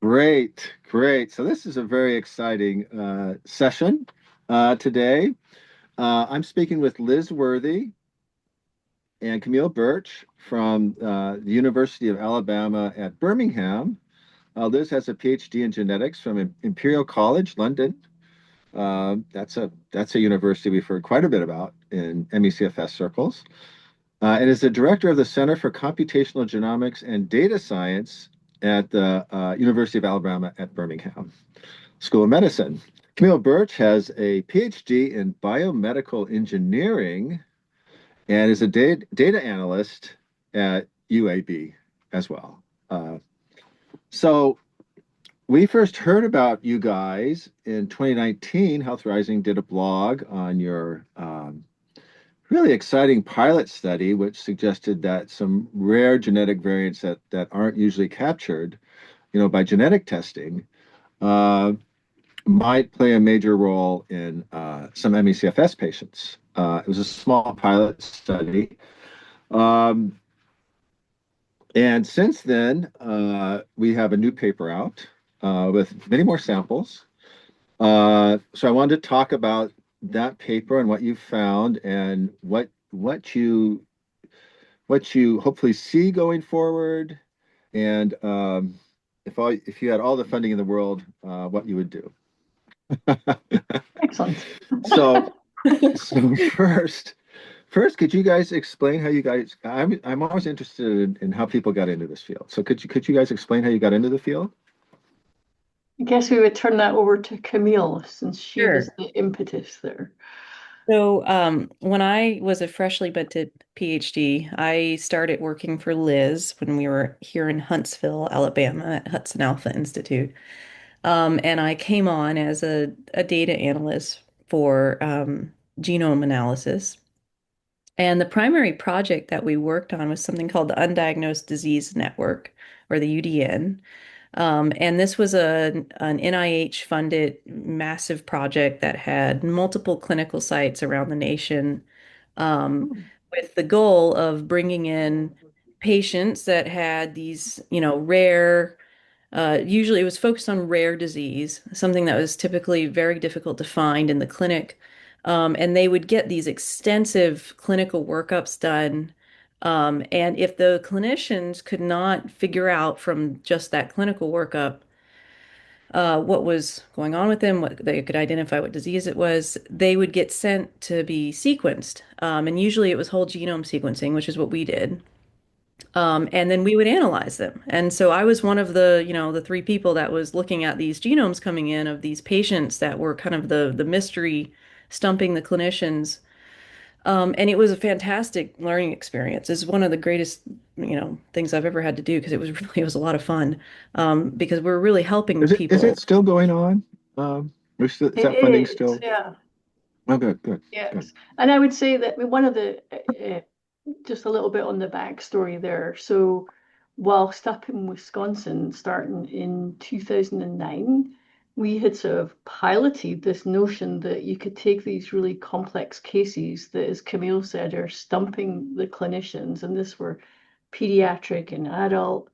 Great, great. So this is a very exciting session today. I'm speaking with Liz Worthey and Camille Birch from the University of Alabama at Birmingham. Liz has a PhD in genetics from Imperial College, London. That's a university we've heard quite a bit about in MECFS circles. And is the director of the Center for Computational Genomics and Data Science at the University of Alabama at Birmingham School of Medicine. Camille Birch has a PhD in biomedical engineering and is a data analyst at UAB as well. So we first heard about you guys in 2019. Health Rising did a blog on your really exciting pilot study, which suggested that some rare genetic variants that aren't usually captured, by genetic testing, uh, might play a major role in some ME/CFS patients. It was a small pilot study. Um, and since then, we have a new paper out with many more samples. So I wanted to talk about that paper and what you found and what you hopefully see going forward, and if you had all the funding in the world, what you would do. Excellent. So so first, could you guys explain how you guys? I'm always interested in how people got into this field. So could you guys explain how you got into the field? I guess we would turn that over to Camille since she was Sure. the impetus there. When I was a freshly minted PhD, I started working for Liz when we were here in Huntsville, Alabama at Hudson Alpha Institute. And I came on as a data analyst for genome analysis. And the primary project that we worked on was something called the Undiagnosed Disease Network, or the UDN. And this was an NIH funded massive project that had multiple clinical sites around the nation, um, with the goal of bringing in patients that had these, rare, usually it was focused on rare disease, something that was typically very difficult to find in the clinic. And they would get these extensive clinical workups done. And if the clinicians could not figure out from just that clinical workup what was going on with them, what they could identify what disease it was, they would get sent to be sequenced. And usually it was whole genome sequencing, which is what we did. And then we would analyze them. And so I was one of the three people that was looking at these genomes coming in of these patients that were kind of the mystery stumping the clinicians. And it was a fantastic learning experience. It's one of the greatest, things I've ever had to do because it was a lot of fun. Because we're really helping Is it people. still going on? Is It that funding is, still? yeah, Oh, good, good, good. yes. And I would say that one of the, just a little bit on the backstory there. So, whilst up in Wisconsin, starting in 2009, we had sort of piloted this notion that you could take these really complex cases that, as Camille said, are stumping the clinicians, and this were pediatric and adult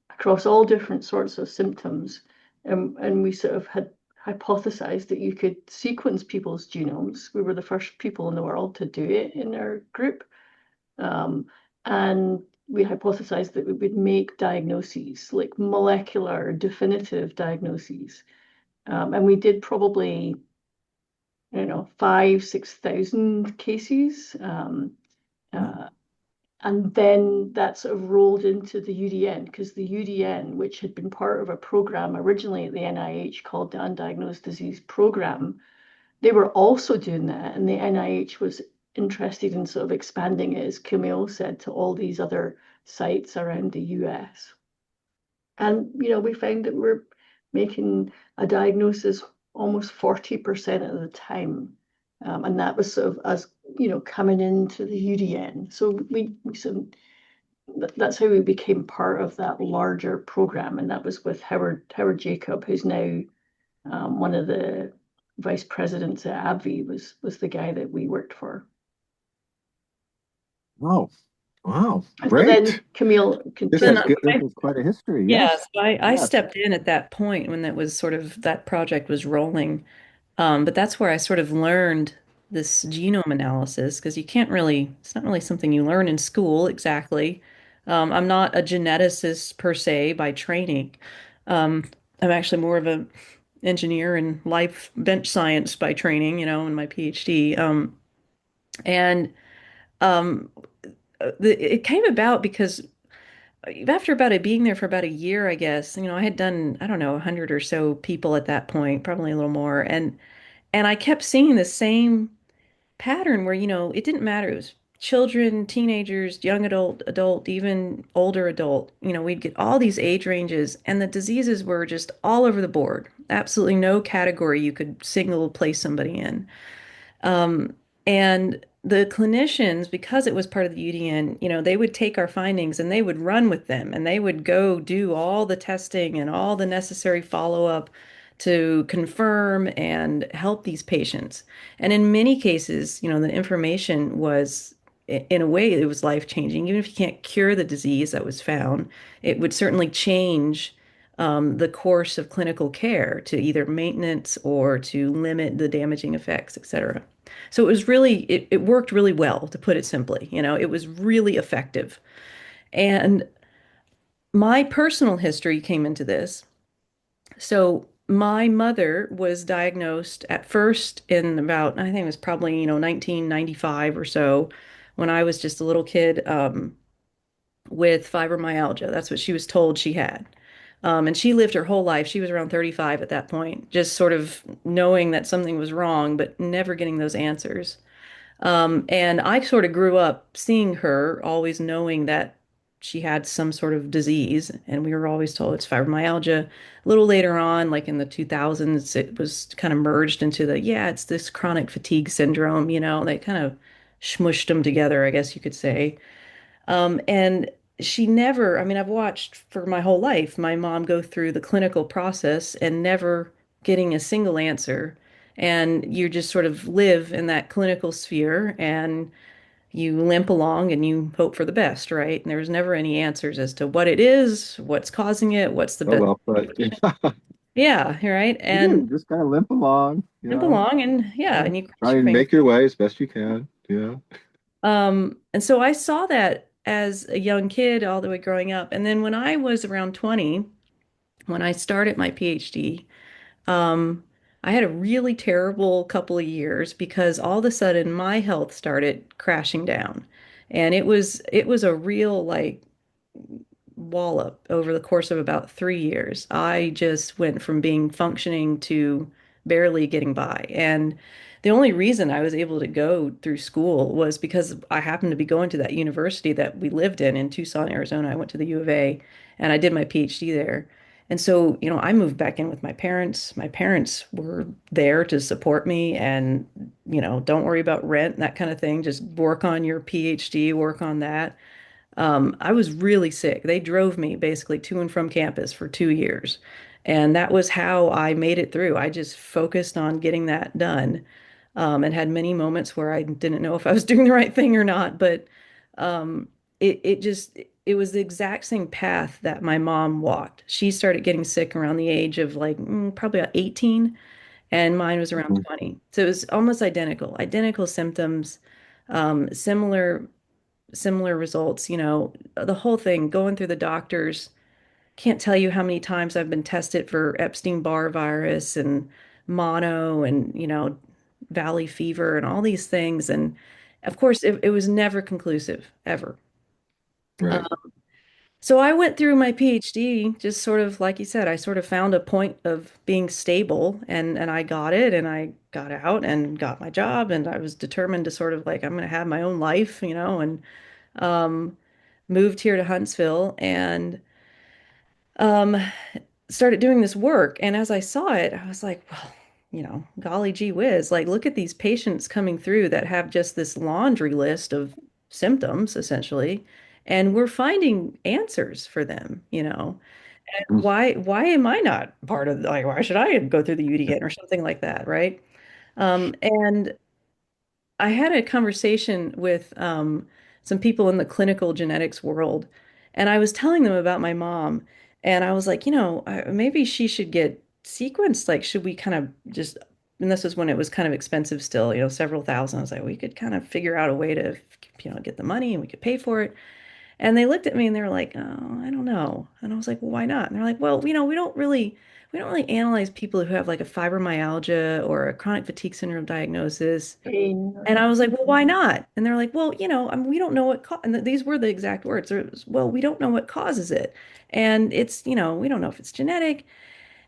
across all different sorts of symptoms. And we sort of had hypothesized that you could sequence people's genomes. We were the first people in the world to do it in our group. And we hypothesized that we would make diagnoses, like molecular, definitive diagnoses. And we did probably, I don't know, 6,000 cases. Uh, and then that sort of rolled into the UDN, because the UDN, which had been part of a program originally at the NIH called the Undiagnosed Disease Program, they were also doing that. And the NIH was interested in sort of expanding it, as Camille said, to all these other sites around the US. And, we found that we're making a diagnosis almost 40% of the time. And that was sort of us, coming into the UDN. So we sort of, that's how we became part of that larger program. And that was with Howard Jacob, who's now one of the vice presidents at AbbVie, was the guy that we worked for. Oh, Wow, And so then great. Camille This Then has continued. good. This is quite a history. yeah, Yes. so I Yes. stepped in at that point when that was sort of that project was rolling. But that's where I sort of learned this genome analysis because you can't really, it's not really something you learn in school exactly. I'm not a geneticist per se by training. Um, I'm actually more of an engineer in life bench science by training, in my PhD. And um, it came about because after about it being there for about a year, I guess, I had done, I don't know, 100 or so people at that point, probably a little more. And I kept seeing the same pattern where, it didn't matter. It was children, teenagers, young adult, even older adult. We'd get all these age ranges, and the diseases were just all over the board. Absolutely no category you could single place somebody in. Um, and the clinicians, because it was part of the UDN, they would take our findings and they would run with them and they would go do all the testing and all the necessary follow-up to confirm and help these patients. And in many cases, the information was, in a way, it was life-changing. Even if you can't cure the disease that was found, it would certainly change the course of clinical care to either maintenance or to limit the damaging effects, et cetera. So it was really, it worked really well, to put it simply. It was really effective. And my personal history came into this. So my mother was diagnosed at first in about, I think it was probably, 1995 or so, when I was just a little kid, with fibromyalgia. That's what she was told she had. And she lived her whole life. She was around 35 at that point, just sort of knowing that something was wrong, but never getting those answers. And I sort of grew up seeing her, always knowing that she had some sort of disease, and we were always told it's fibromyalgia. A little later on, like in the 2000s, it was kind of merged into yeah, it's this chronic fatigue syndrome, they kind of smushed them together, I guess you could say. And she never, I mean, I've watched for my whole life my mom go through the clinical process and never getting a single answer. And you just sort of live in that clinical sphere and you limp along and you hope for the best, right? And there's never any answers as to what it is, what's causing it, what's the Oh best. well, but Yeah, you're right. you do And just kind of limp along, limp along and yeah, Yeah. and you cross Try your and fingers. make your way as best you can. Yeah. And so I saw that as a young kid all the way growing up. And then when I was around 20, when I started my PhD, um, I had a really terrible couple of years because all of a sudden my health started crashing down. And it was a real like wallop over the course of about 3 years. I just went from being functioning to barely getting by. And the only reason I was able to go through school was because I happened to be going to that university that we lived in Tucson, Arizona. I went to the U of A and I did my PhD there. And so, I moved back in with my parents. My parents were there to support me and, don't worry about rent, that kind of thing. Just work on your PhD, work on that. I was really sick. They drove me basically to and from campus for 2 years. And that was how I made it through. I just focused on getting that done, and had many moments where I didn't know if I was doing the right thing or not. But um, it was the exact same path that my mom walked. She started getting sick around the age of like probably about 18, and mine was around Mhm. 20. So it was almost identical symptoms, similar results, the whole thing going through the doctors. Can't tell you how many times I've been tested for Epstein-Barr virus and mono and, valley fever and all these things. And of course, it was never conclusive, ever. Right. So I went through my PhD, just sort of like you said, I sort of found a point of being stable and I got it and I got out and got my job and I was determined to sort of like I'm going to have my own life, and um, moved here to Huntsville and um, started doing this work. And as I saw it, I was like, well, golly gee whiz, like look at these patients coming through that have just this laundry list of symptoms, essentially. And we're finding answers for them, why am I not part of like why should I go through the UDN or something like that, right? And I had a conversation with some people in the clinical genetics world. And I was telling them about my mom. And I was like, maybe she should get sequenced. Like, should we kind of just, and this was when it was kind of expensive still, several thousand. I was like, we could kind of figure out a way to, get the money and we could pay for it. And they looked at me and they were like, "Oh, I don't know." And I was like, "Well, why not?" And they're like, "Well, we don't really analyze people who have like a fibromyalgia or a chronic fatigue syndrome diagnosis." Pain or And I was like, anything. "Well, why not?" And they're like, "Well, we don't know and these were the exact words. Well, we don't know what causes it. And it's, we don't know if it's genetic,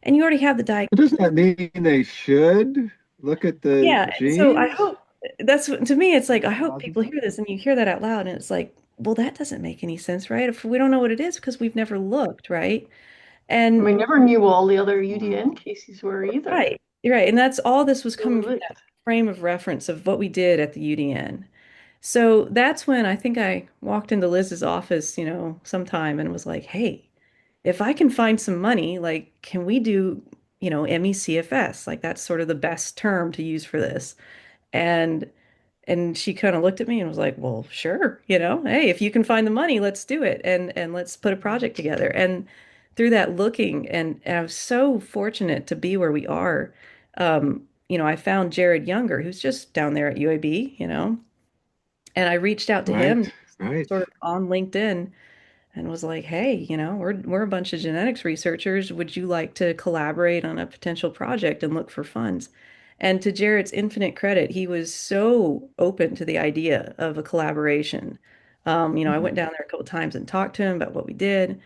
and you already have the diagnosis." But doesn't that mean they should look at the Yeah, so I genes? hope to me, it's like I hope Causes people it? hear this and you hear that out loud, and it's like, well, that doesn't make any sense, right? If we don't know what it is because we've never looked, right? And And we never knew what all the other UDN Wow. cases were either. right, you're right, and that's all this was So we coming from that looked. frame of reference of what we did at the UDN. So that's when I think I walked into Liz's office, sometime and was like, hey, if I can find some money, like, can we do, MECFS? Like, that's sort of the best term to use for this. And she kind of looked at me and was like, "Well, sure, hey, if you can find the money, let's do it and let's put a project together." And through that looking, and I was so fortunate to be where we are. I found Jared Younger, who's just down there at UAB, and I reached out to him Right, right. sort of on LinkedIn and was like, "Hey, we're a bunch of genetics researchers. Would you like to collaborate on a potential project and look for funds?" And to Jared's infinite credit, he was so open to the idea of a collaboration. I went Mhm. down there a couple times and talked to him about what we did.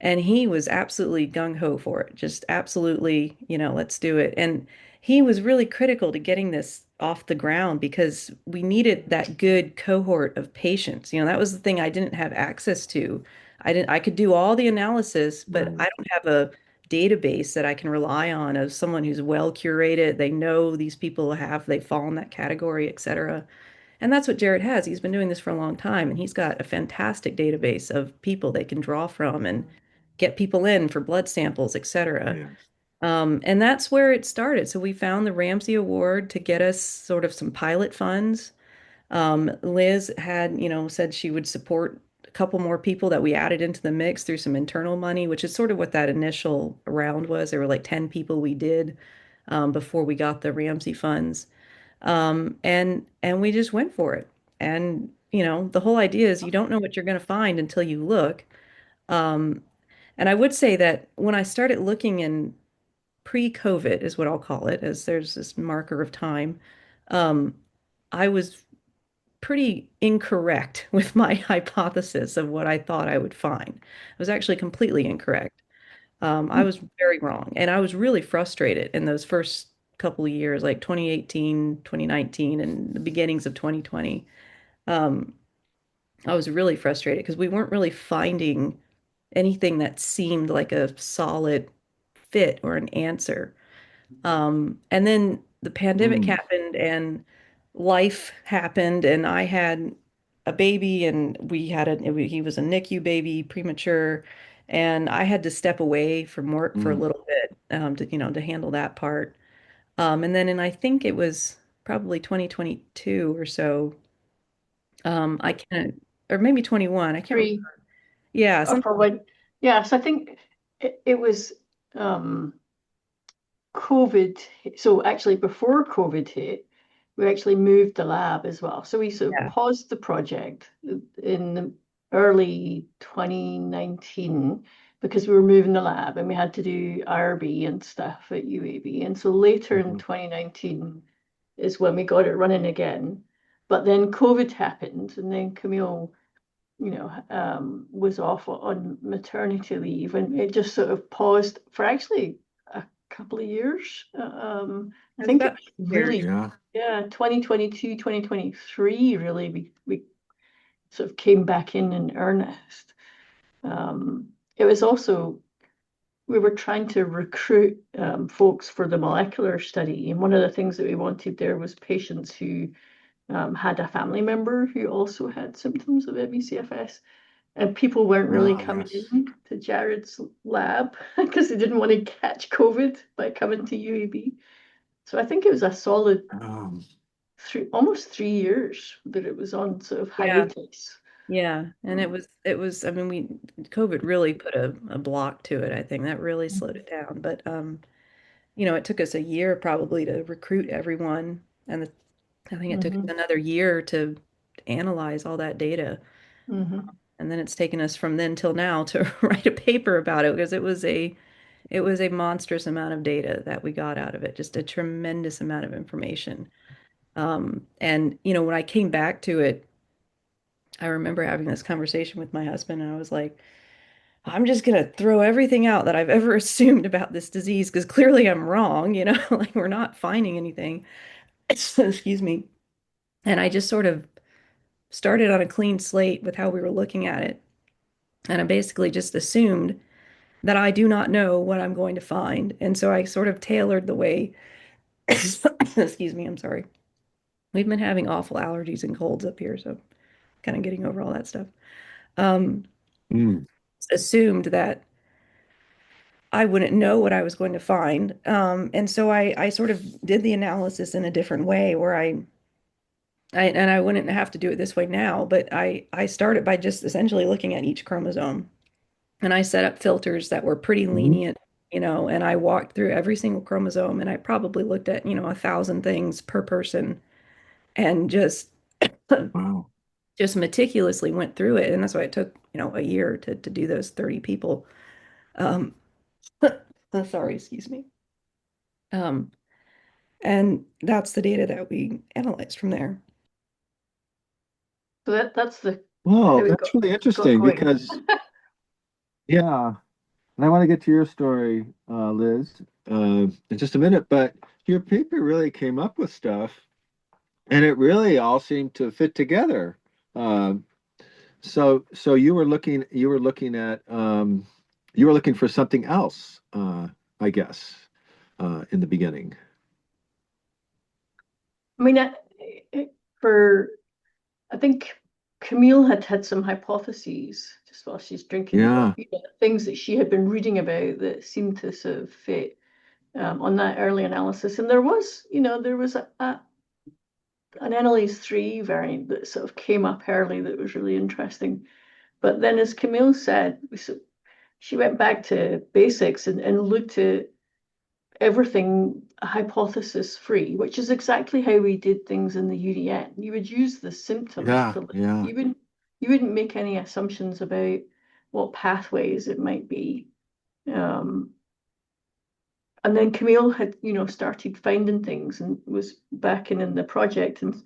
And he was absolutely gung ho for it. Just absolutely, let's do it. And he was really critical to getting this off the ground because we needed that good cohort of patients. That was the thing I didn't have access to. I could do all the analysis, but Right. I don't have a database that I can rely on of someone who's well curated. They know these people they fall in that category, et cetera. And that's what Jared has. He's been doing this for a long time, and he's got a fantastic database of people they can draw from and get people in for blood samples, et cetera. Yes. And that's where it started. So we found the Ramsey Award to get us sort of some pilot funds. Liz had, said she would support a couple more people that we added into the mix through some internal money, which is sort of what that initial round was. There were like 10 people we did before we got the Ramsey funds. And we just went for it. And, the whole idea is you don't know what you're going to find until you look. Um, and I would say that when I started looking in pre-COVID is what I'll call it, as there's this marker of time, um, I was pretty incorrect with my hypothesis of what I thought I would find. I was actually completely incorrect. I was very wrong. And I was really frustrated in those first couple of years, like 2018, 2019, and the beginnings of 2020. Um, I was really frustrated because we weren't really finding anything that seemed like a solid fit or an answer. And then the pandemic Mm, happened and life happened, and I had a baby, and he was a NICU baby, premature, and I had to step away from work for a mm, little bit to handle that part. And then, I think it was probably 2022 or so. I can't, or maybe 21. I can't remember. Three Yeah, or something. for when, yeah, so I think it was um COVID. So actually before COVID hit, we actually moved the lab as well. So we sort of Yeah. paused the project in the early 2019 because we were moving the lab and we had to do IRB and stuff at UAB. And so later in mhm. 2019 is when we got it running again. But then COVID happened, and then Camille, was off on maternity leave, and it just sort of paused for actually a couple of years. I It was think it about was 2 years. really, Yeah. yeah, 2022, 2023, really, we sort of came back in earnest. It was also, we were trying to recruit folks for the molecular study, and one of the things that we wanted there was patients who had a family member who also had symptoms of ME/CFS, and people weren't really Ah, coming yes. in to Jared's lab because they didn't want to catch COVID by coming to UAB. So I think it was a solid Um, almost 3 years that it was on sort of Yeah. hiatus. Yeah, and I mean COVID really put a block to it, I think. That really slowed it down. But it took us a year probably to recruit everyone, and I think it took us Mm-hmm. another year to analyze all that data. Mm-hmm. And then it's taken us from then till now to write a paper about it because it was a monstrous amount of data that we got out of it, just a tremendous amount of information. And when I came back to it, I remember having this conversation with my husband, and I was like, I'm just gonna throw everything out that I've ever assumed about this disease because clearly I'm wrong, like we're not finding anything. Excuse me. And I just sort of started on a clean slate with how we were looking at it. And I basically just assumed that I do not know what I'm going to find. And so I sort of tailored the way, excuse me, I'm sorry. We've been having awful allergies and colds up here, so kind of getting over all that stuff. Um, Mm. Assumed that I wouldn't know what I was going to find. And so I sort of did the analysis in a different way where and I wouldn't have to do it this way now, but I started by just essentially looking at each chromosome. And I set up filters that were pretty Mhm. lenient, and I walked through every single chromosome and I probably looked at, 1,000 things per person and Wow. just meticulously went through it. And that's why it took, a year to do those 30 people. Um, sorry, excuse me. Um, and that's the data that we analyzed from there. So that's the Well, how it that's really got interesting going. because, yeah, and I want to get to your story, Liz, in just a minute, but your paper really came up with stuff and it really all seemed to fit together. Um, so you were looking for something else, I guess, in the beginning. I mean, for I think Camille had had some hypotheses just while she's drinking, but Yeah. things that she had been reading about that seemed to sort of fit on that early analysis. And there was an NLase 3 variant that sort of came up early that was really interesting. But then, as Camille said, she went back to basics and looked at everything hypothesis free, which is exactly how we did things in the UDN. You would use the symptoms Yeah, to look. yeah. You wouldn't make any assumptions about what pathways it might be. Um, and then Camille had, started finding things and was backing in the project. And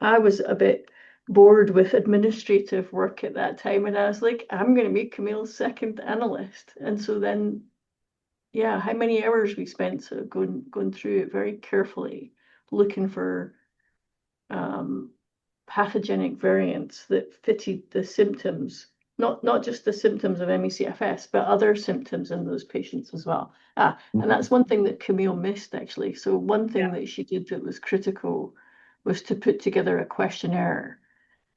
I was a bit bored with administrative work at that time. And I was like, I'm going to make Camille's second analyst. And so then, yeah, how many hours we spent sort of going through it very carefully, looking for um, pathogenic variants that fitted the symptoms, not just the symptoms of ME/CFS, but other symptoms in those patients as well. And Mhm. that's one thing that Camille missed actually. So one thing Yeah. that she did that was critical was to put together a questionnaire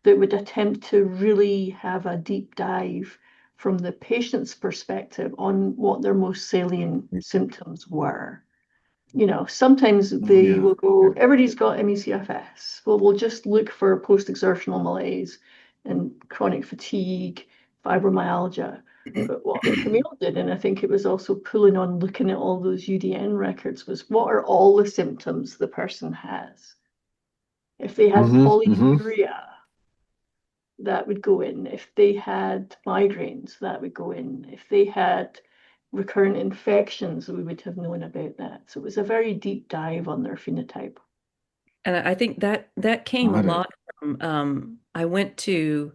that would attempt to really have a deep dive from the patient's perspective on what their most salient symptoms were. Sometimes Oh, they yeah. will go, Yeah. everybody's got ME/CFS. Well, we'll just look for post-exertional malaise and chronic fatigue, fibromyalgia. But what Camille did, and I think it was also pulling on looking at all those UDN records, was what are all the symptoms the person has? If they had Hmm. Hmm. polyuria, that would go in. If they had migraines, that would go in. If they had recurrent infections, we would have known about that. So it was a very deep dive on their phenotype. And I think that came a Got it. lot from I went to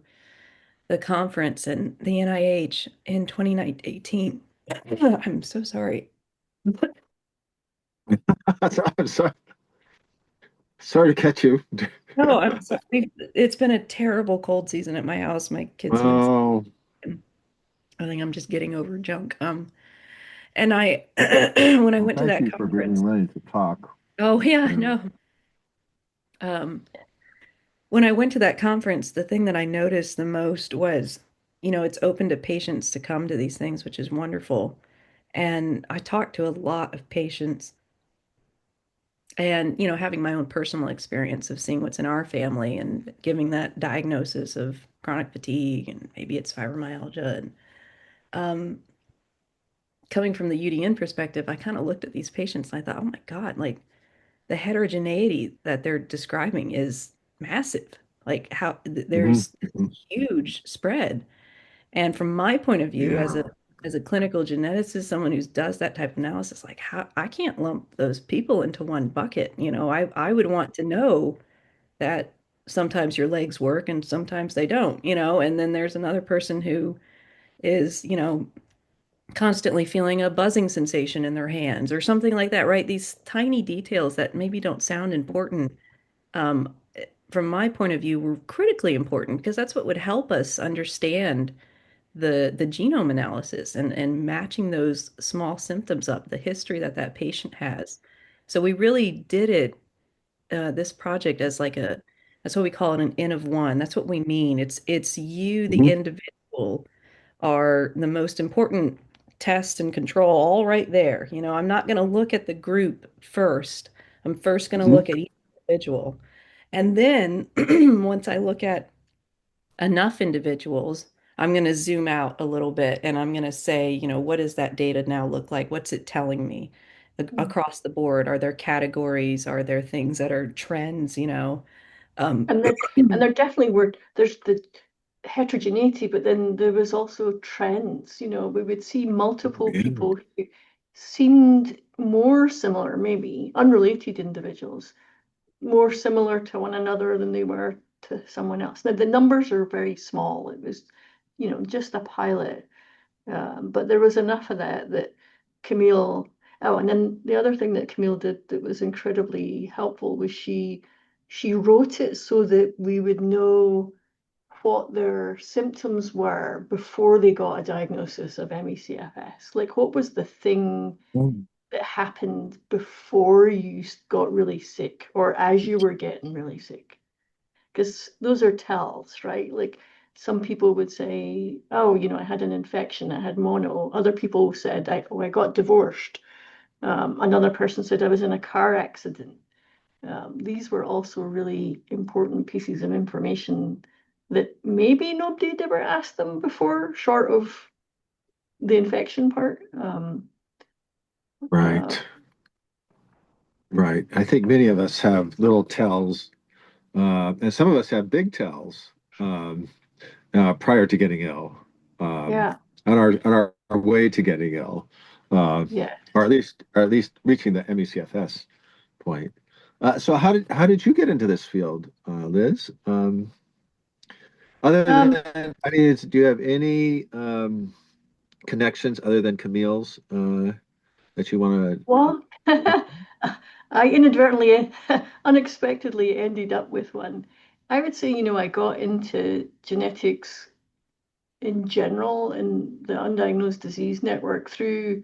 the conference in the NIH in 2018. I'm so sorry. I'm sorry. Sorry to catch you. No, I'm sorry. It's been a terrible cold season at my house. My kids have been sick. Oh, I think I'm just getting over junk. And I when I well, went to thank that you for being conference, ready to talk. oh yeah, Yeah. no. Um, when I went to that conference, the thing that I noticed the most was, it's open to patients to come to these things, which is wonderful. And I talked to a lot of patients, And, having my own personal experience of seeing what's in our family and giving that diagnosis of chronic fatigue and maybe it's fibromyalgia. And um, coming from the UDN perspective, I kind of looked at these patients and I thought, oh my God, like the heterogeneity that they're describing is massive. Like how Hmm. there's huge spread. And from my point of view, as a Yeah. clinical geneticist, someone who does that type of analysis, like how I can't lump those people into one bucket. I would want to know that sometimes your legs work and sometimes they don't, and then there's another person who is, constantly feeling a buzzing sensation in their hands or something like that, right? These tiny details that maybe don't sound important, um, from my point of view, were critically important because that's what would help us understand the genome analysis and matching those small symptoms up, the history that that patient has. So we really did it, this project, as like that's what we call it, an N of one. That's what we mean. It's you, the Hmm. individual, are the most important test and control all right there. I'm not going to look at the group first. I'm first going to Hmm. look at each individual. And then once I look at enough individuals, I'm going to zoom out a little bit and I'm going to say, what does that data now look like? What's it telling me across the board? Are there categories? Are there things that are trends, Um, And there and there definitely were there's the heterogeneity, but then there was also trends. We would see multiple Yeah. people who seemed more similar, maybe unrelated individuals, more similar to one another than they were to someone else. Now the numbers are very small. It was, just a pilot. But there was enough of that Camille. Oh, and then the other thing that Camille did that was incredibly helpful was she wrote it so that we would know what their symptoms were before they got a diagnosis of ME/CFS. Like, what was the thing Mm. that happened before you got really sick or as you were getting really sick? Because those are tells, right? Like some people would say, oh, I had an infection, I had mono. Other people said, I got divorced. Another person said I was in a car accident. These were also really important pieces of information that maybe nobody had ever asked them before, short of the infection part. Uh, Right. Right. I think many of us have little tells, and some of us have big tells prior to getting ill, um, yeah, on our way to getting ill, uh, yeah. or at least reaching the MECFS point. So how did you get into this field, Liz? Other Um, than, I mean, do you have any connections other than Camille's that you want to? Well, I inadvertently, unexpectedly ended up with one. I would say, I got into genetics in general in the undiagnosed disease network through,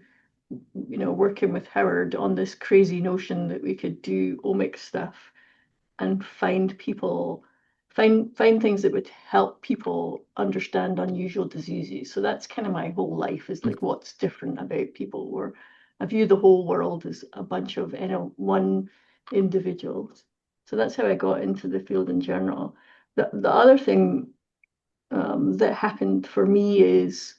working with Howard on this crazy notion that we could do omic stuff and find things that would help people understand unusual diseases. So that's kind of my whole life, is like what's different about people, or I view the whole world as a bunch of one individuals. So that's how I got into the field in general. The other thing that happened for me is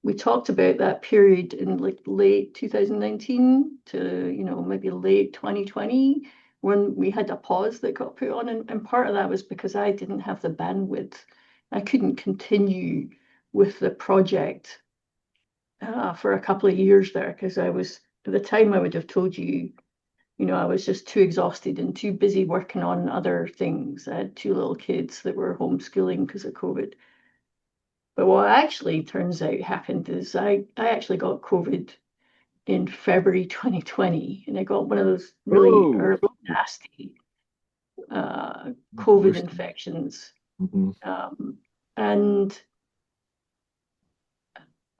we talked about that period in like late 2019 to maybe late 2020 when we had a pause that got put on, and part of that was because I didn't have the bandwidth. I couldn't continue with the project for a couple of years there because I was, at the time, I would have told you, I was just too exhausted and too busy working on other things. I had two little kids that were homeschooling because of COVID. But what actually turns out happened is I actually got COVID in February 2020, and I got one of those really Oh, early nasty COVID worst. infections. Hmm. And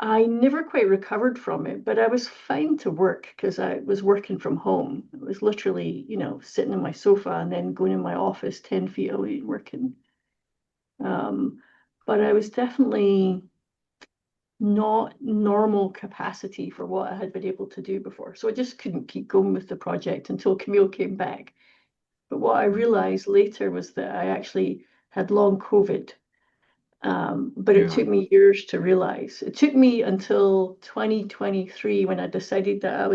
I never quite recovered from it, but I was fine to work because I was working from home. I was literally, sitting in my sofa and then going in my office 10 feet away and working. Um, but I was definitely not normal capacity for what I had been able to do before. So I just couldn't keep going with the project until Camille came back. But what I realized later was that I actually had long COVID. But it Yeah. took me years to realize. It took me until 2023 when I decided that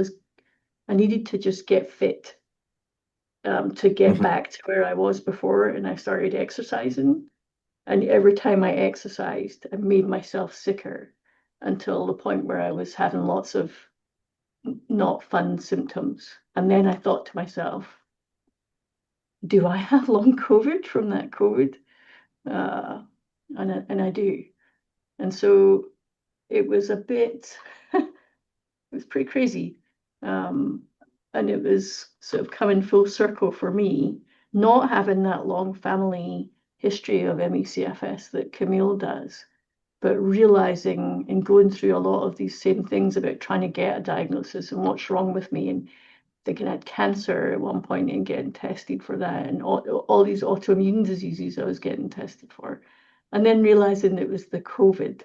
I needed to just get fit, to get Mhm. back to where I was before, and I started exercising. And every time I exercised, I made myself sicker until the point where I was having lots of not fun symptoms. And then I thought to myself, do I have long COVID from that COVID? Uh, and I do. And so it was a bit, it was pretty crazy. Um, and it was sort of coming full circle for me, not having that long family history of ME/CFS that Camille does, but realizing and going through a lot of these same things about trying to get a diagnosis and what's wrong with me, and thinking I had cancer at one point and getting tested for that, and all these autoimmune diseases I was getting tested for. And then realizing it was the COVID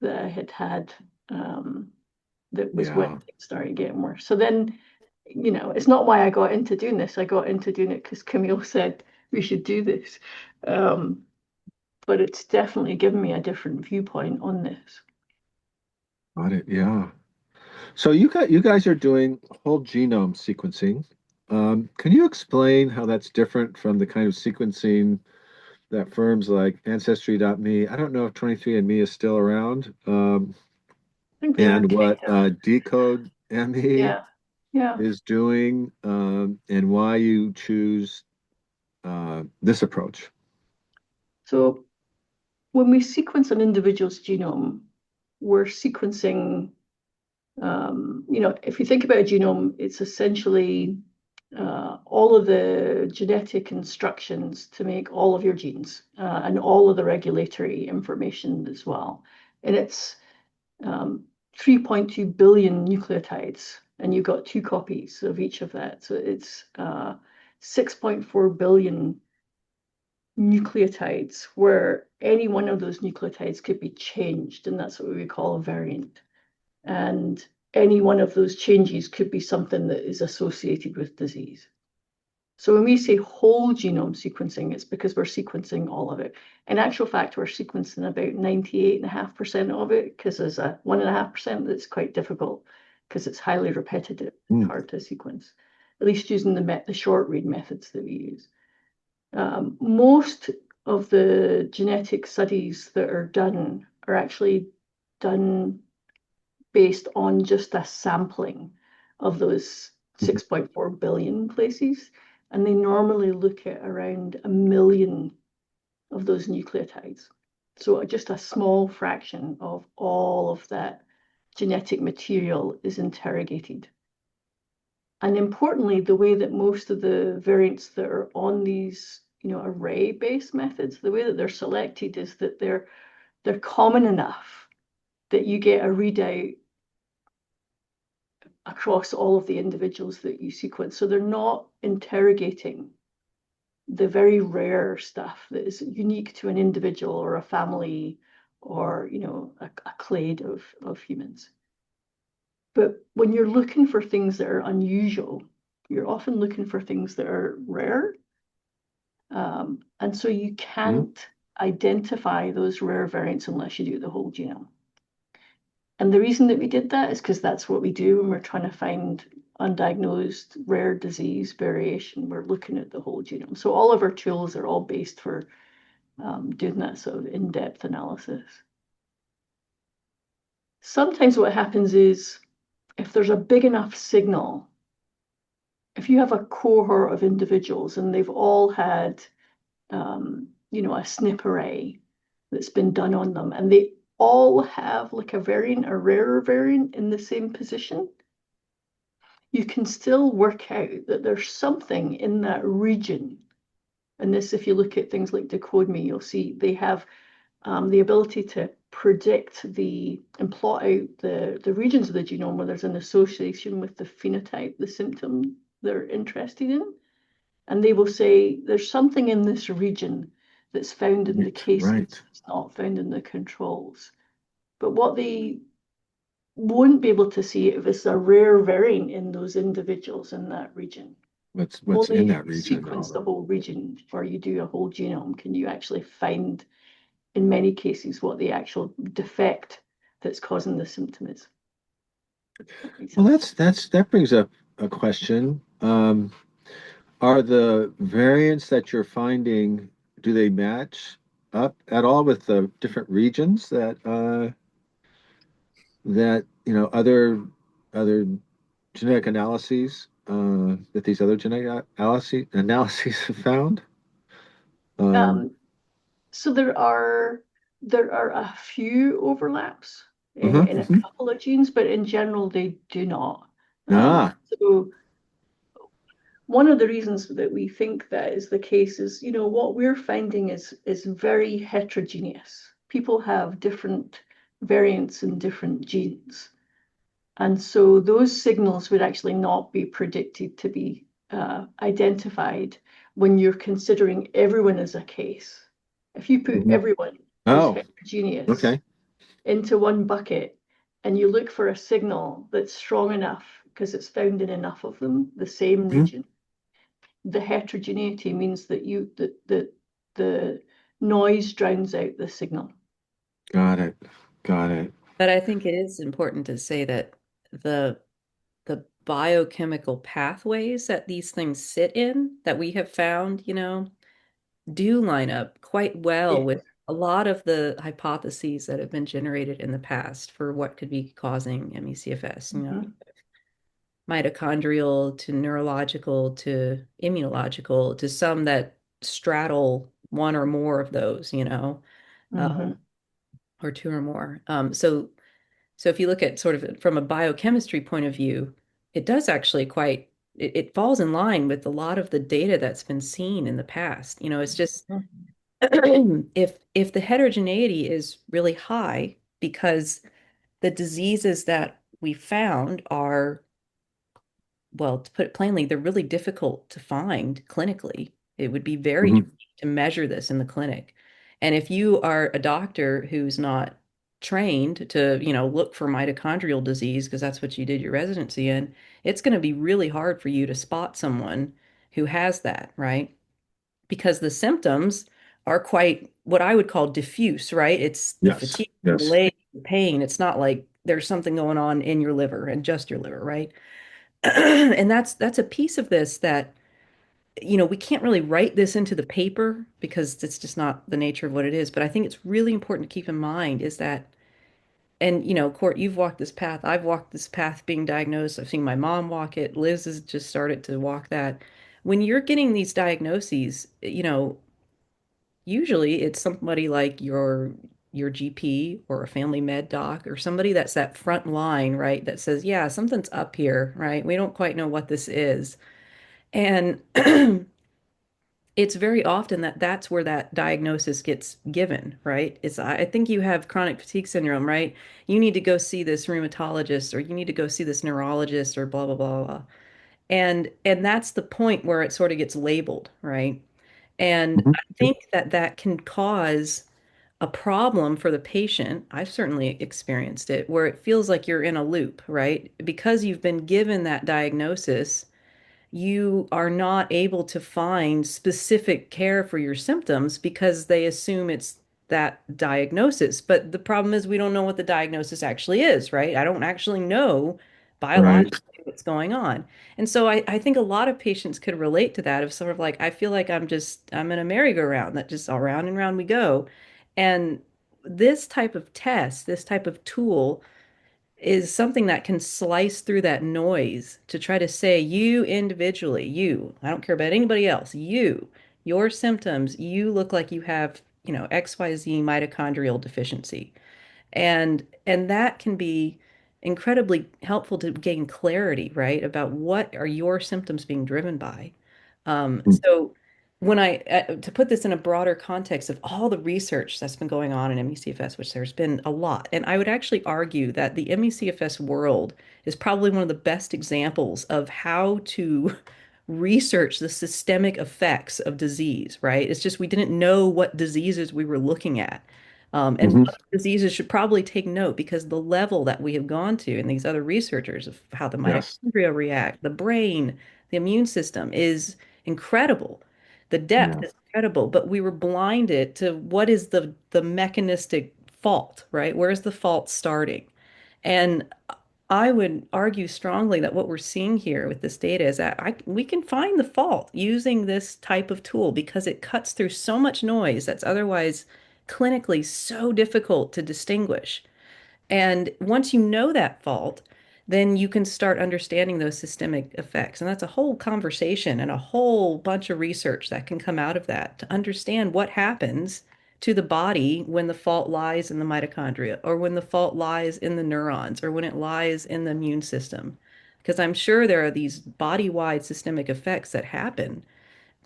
that I had had, that was when Yeah. things started getting worse. So then, it's not why I got into doing this. I got into doing it because Camille said we should do this. Um, but it's definitely given me a different viewpoint on this. Got it. Yeah. So you guys are doing whole genome sequencing. Can you explain how that's different from the kind of sequencing that firms like Ancestry.me, I don't know if 23andMe is still around, I think they are and kind what of, Decode ME yeah, yeah. is doing, and why you choose this approach? So when we sequence an individual's genome, we're sequencing, if you think about a genome, it's essentially all of the genetic instructions to make all of your genes, and all of the regulatory information as well. And it's, 3.2 billion nucleotides, and you've got two copies of each of that. So it's 6.4 billion nucleotides, where any one of those nucleotides could be changed, and that's what we call a variant. And any one of those changes could be something that is associated with disease. So when we say whole genome sequencing, it's because we're sequencing all of it. In actual fact, we're sequencing about 98.5% of it, because there's a 1.5% that's quite difficult because it's highly repetitive, Mm, hard to sequence, at least using the short read methods that we use. Most of the genetic studies that are done are actually done based on just a sampling of those mhm. 6.4 billion places. And they normally look at around 1 million of those nucleotides. So just a small fraction of all of that genetic material is interrogated. And importantly, the way that most of the variants that are on these, array-based methods, the way that they're selected is that they're common enough that you get a readout across all of the individuals that you sequence. So they're not interrogating the very rare stuff that is unique to an individual or a family, or a clade of humans. But when you're looking for things that are unusual, you're often looking for things that are rare. And so you Mm, can't identify those rare variants unless you do the whole genome. And the reason that we did that is because that's what we do when we're trying to find undiagnosed rare disease variation. We're looking at the whole genome. So all of our tools are all based for doing that sort of in-depth analysis. Sometimes what happens is, if there's a big enough signal, if you have a cohort of individuals and they've all had, a SNP array that's been done on them, and they all have like a variant, a rarer variant in the same position, you can still work out that there's something in that region. And this, if you look at things like DecodeMe, you'll see they have the ability to predict and plot out the regions of the genome where there's an association with the phenotype, the symptom they're interested in. And they will say there's something in this region that's found in the right, cases, right. it's not found in the controls. But what they won't be able to see if it's a rare variant in those individuals in that region. What's Only in if that you region, sequence the Oliver? whole region or you do a whole genome can you actually find, in many cases, what the actual defect that's causing the symptom is. That makes Well, sense. that brings up a question. Are the variants that you're finding, do they match up at all with the different regions that other genetic analyses that these other genetic analyses have found? Um, Um, so there are a few overlaps in a mhm. couple of genes, but in general they do not. Ah, So one of the reasons that we think that is the case is, what we're finding is very heterogeneous. People have different variants in different genes. And so those signals would actually not be predicted to be identified when you're considering everyone as a case. If you put mhm. everyone who's Oh, heterogeneous okay. into one bucket and you look for a signal that's strong enough because it's found in enough of them, the same Mhm. region, the heterogeneity means that the noise drowns out the signal. Got it. Got it. But I think it is important to say that the the biochemical pathways that these things sit in that we have found, do line up quite well Yeah. with a lot of the hypotheses that have been generated in the past for what could be causing ME/CFS, Mhm. mitochondrial to neurological to immunological to some that straddle one or more of those, Mhm. um, or two or more. So if you look at sort of from a biochemistry point of view, it does actually it falls in line with a lot of the data that's been seen in the past. It's just if the heterogeneity is really high because the diseases that we found are, well, to put it plainly, they're really difficult to find clinically. It would be very Mhm. tricky to measure this in the clinic. And if you are a doctor who's not trained to, look for mitochondrial disease, because that's what you did your residency in, it's going to be really hard for you to spot someone who has that, right? Because the symptoms are quite what I would call diffuse, right? It's the Yes. fatigue, the Yes. malaise, the pain. It's not like there's something going on in your liver and just your liver, right? And that's a piece of this that we can't really write this into the paper because it's just not the nature of what it is. But I think it's really important to keep in mind is that, and Court, you've walked this path. I've walked this path being diagnosed. I've seen my mom walk it. Liz has just started to walk that. When you're getting these diagnoses, usually it's somebody like your GP or a family med doc or somebody that's that front line, right? That says, yeah, something's up here, right? We don't quite know what this is. And it's very often that that's where that diagnosis gets given, right? I think you have chronic fatigue syndrome, right? You need to go see this rheumatologist or you need to go see this neurologist or blah blah blah blah. And that's the point where it sort of gets labeled, right? And Mhm. I think that that can cause a problem for the patient. I've certainly experienced it where it feels like you're in a loop, right? Because you've been given that diagnosis, you are not able to find specific care for your symptoms because they assume it's that diagnosis. But the problem is we don't know what the diagnosis actually is, right? I don't actually know Right. biologically what's going on. And so I think a lot of patients could relate to that of sort of like, I feel like I'm in a merry-go-round that just all round and round we go. And this type of test, this type of tool is something that can slice through that noise to try to say, you individually, I don't care about anybody else, your symptoms, you look like you have, XYZ mitochondrial deficiency. And that can be incredibly helpful to gain clarity, right, about what are your symptoms being driven by. Mm. So when to put this in a broader context of all the research that's been going on in ME/CFS, which there's been a lot, and I would actually argue that the ME/CFS world is probably one of the best examples of how to research the systemic effects of disease, right? It's just we didn't know what diseases we were looking at. And Hmm. diseases should probably take note because the level that we have gone to and these other researchers of how the Yes. mitochondria react, the brain, the immune system is incredible. The depth Yeah. is incredible, but we were blinded to what is the mechanistic fault, right? Where's the fault starting? And I would argue strongly that what we're seeing here with this data is that we can find the fault using this type of tool because it cuts through so much noise that's otherwise clinically so difficult to distinguish. And once you know that fault, then you can start understanding those systemic effects. And that's a whole conversation and a whole bunch of research that can come out of that to understand what happens to the body when the fault lies in the mitochondria or when the fault lies in the neurons or when it lies in the immune system. Because I'm sure there are these body-wide systemic effects that happen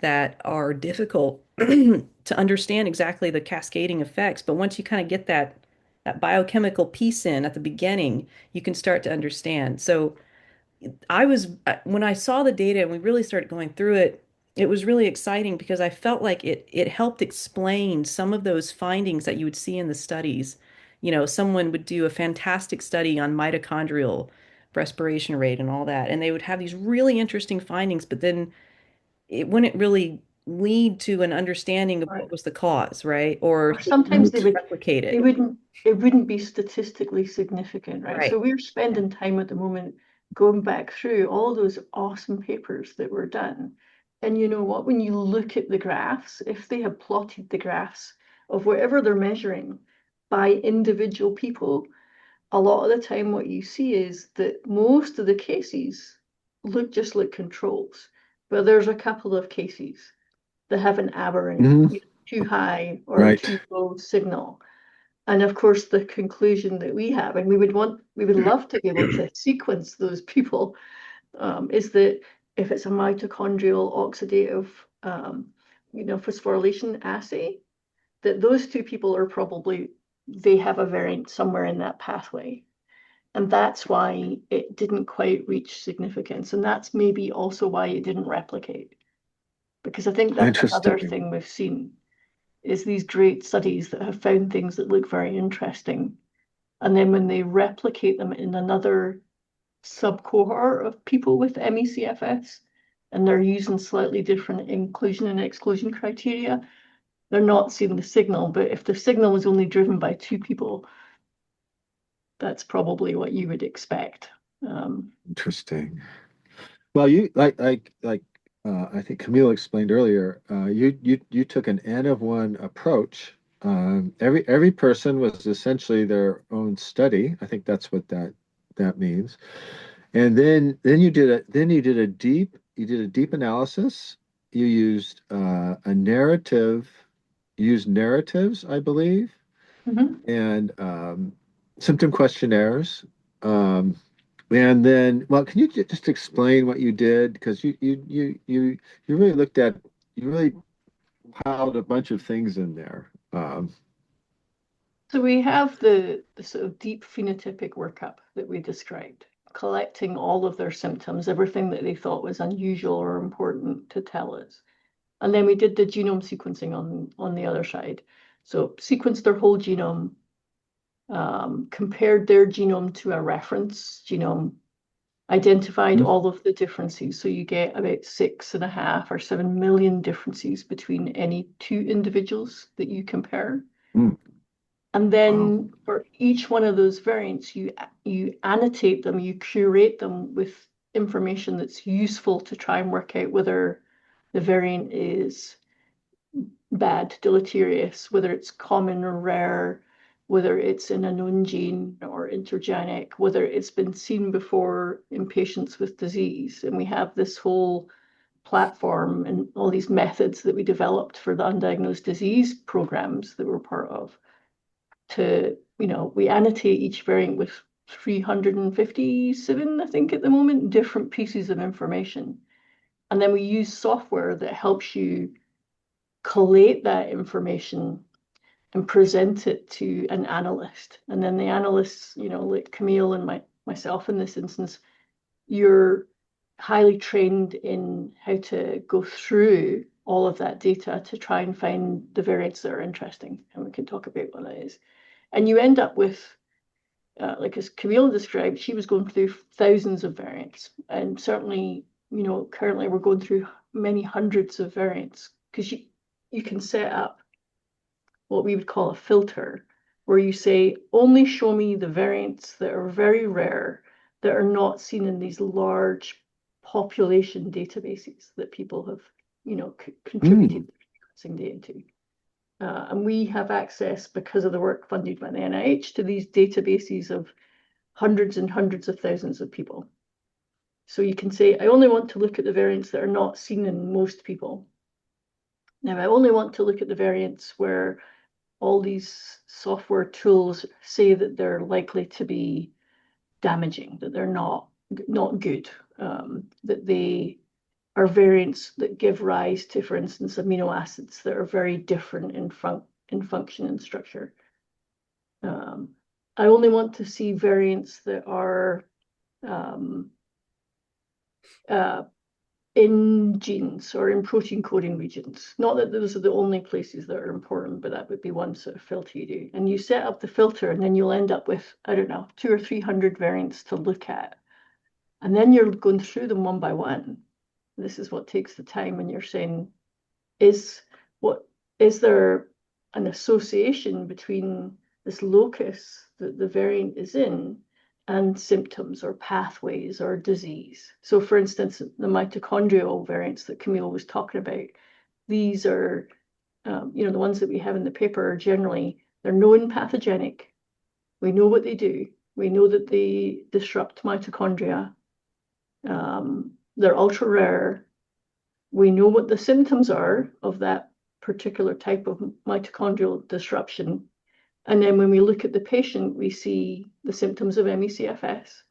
that are difficult to understand exactly the cascading effects. But once you kind of get that biochemical piece in at the beginning, you can start to understand. So when I saw the data and we really started going through it, it was really exciting because I felt like it helped explain some of those findings that you would see in the studies. Someone would do a fantastic study on mitochondrial respiration rate and all that, and they would have these really interesting findings, but then it wouldn't really lead to an understanding of what Right. was the cause, right? Or Or to sometimes Right. replicate they it. wouldn't it wouldn't be statistically significant, right? So Right. we're spending time at the moment going back through all those awesome papers that were done. And you know what? When you look at the graphs, if they have plotted the graphs of whatever they're measuring by individual people, a lot of the time what you see is that most of the cases look just like controls, but there's a couple of cases that have an aberrant, Hmm. too high or Right. too low signal. And of course, the conclusion that we have, and we would love to be able to sequence those people, is that if it's a mitochondrial oxidative, phosphorylation assay, that those two people are probably, they have a variant somewhere in that pathway. And that's why it didn't quite reach significance. And that's maybe also why it didn't replicate. Because I think that's another Interesting. thing we've seen is these great studies that have found things that look very interesting. And then when they replicate them in another sub-cohort of people with ME/CFS, and they're using slightly different inclusion and exclusion criteria, they're not seeing the signal. But if the signal was only driven by two people, that's probably what you would expect. Interesting. Well, you I think Camille explained earlier. You took an N of one approach. Every person was essentially their own study. I think that's what that means. And then you did a deep analysis. You used a narrative. You used narratives, I believe, Mhm. and symptom questionnaires. Um, and then, well, can you just explain what you did? Because you really looked at you really piled a bunch of things in there. So we have the sort of deep phenotypic workup that we described, collecting all of their symptoms, everything that they thought was unusual or important to tell us. And then we did the genome sequencing on the other side. So sequenced their whole genome, compared their genome to a reference genome, identified Mm, all of the differences. So you get about 6.5 or 7 million differences between any two individuals that you compare. mm, And wow. then for each one of those variants, you annotate them, you curate them with information that's useful to try and work out whether the variant is bad, deleterious, whether it's common or rare, whether it's in a known gene or intergenic, whether it's been seen before in patients with disease. And we have this whole platform and all these methods that we developed for the undiagnosed disease programs that we're part of to, we annotate each variant with 357, I think, at the moment, different pieces of information. And then we use software that helps you collate that information and present it to an analyst. And then the analysts, like Camille and myself in this instance, you're highly trained in how to go through all of that data to try and find the variants that are interesting. And we can talk about what that is. And you end up with, like as Camille described, she was going through thousands of variants. And certainly, currently we're going through many hundreds of variants, because you can set up what we would call a filter, where you say, only show me the variants that are very rare, that are not seen in these large population databases that people have, contributed sequencing data to. And we have access, because of the work funded by the NIH, to these databases of hundreds and hundreds of thousands of people. So you can say, I only want to look at the variants that are not seen in most people. Now, I only want to look at the variants where all these software tools say that they're likely to be damaging, that they're not good, that they are variants that give rise to, for instance, amino acids that are very different in function and structure. I only want to see variants that are in genes or in protein coding regions. Not that those are the only places that are important, but that would be one sort of filter you do. And you set up the filter, and then you'll end up with, I don't know, 200 or 300 variants to look at. And then you're going through them one by one. This is what takes the time, and you're saying, is there an association between this locus that the variant is in and symptoms or pathways or disease? So for instance, the mitochondrial variants that Camille was talking about, these are, the ones that we have in the paper are generally, they're known pathogenic. We know what they do. We know that they disrupt mitochondria. They're ultra rare. We know what the symptoms are of that particular type of mitochondrial disruption. And then when we look at the patient, we see the symptoms of ME/CFS.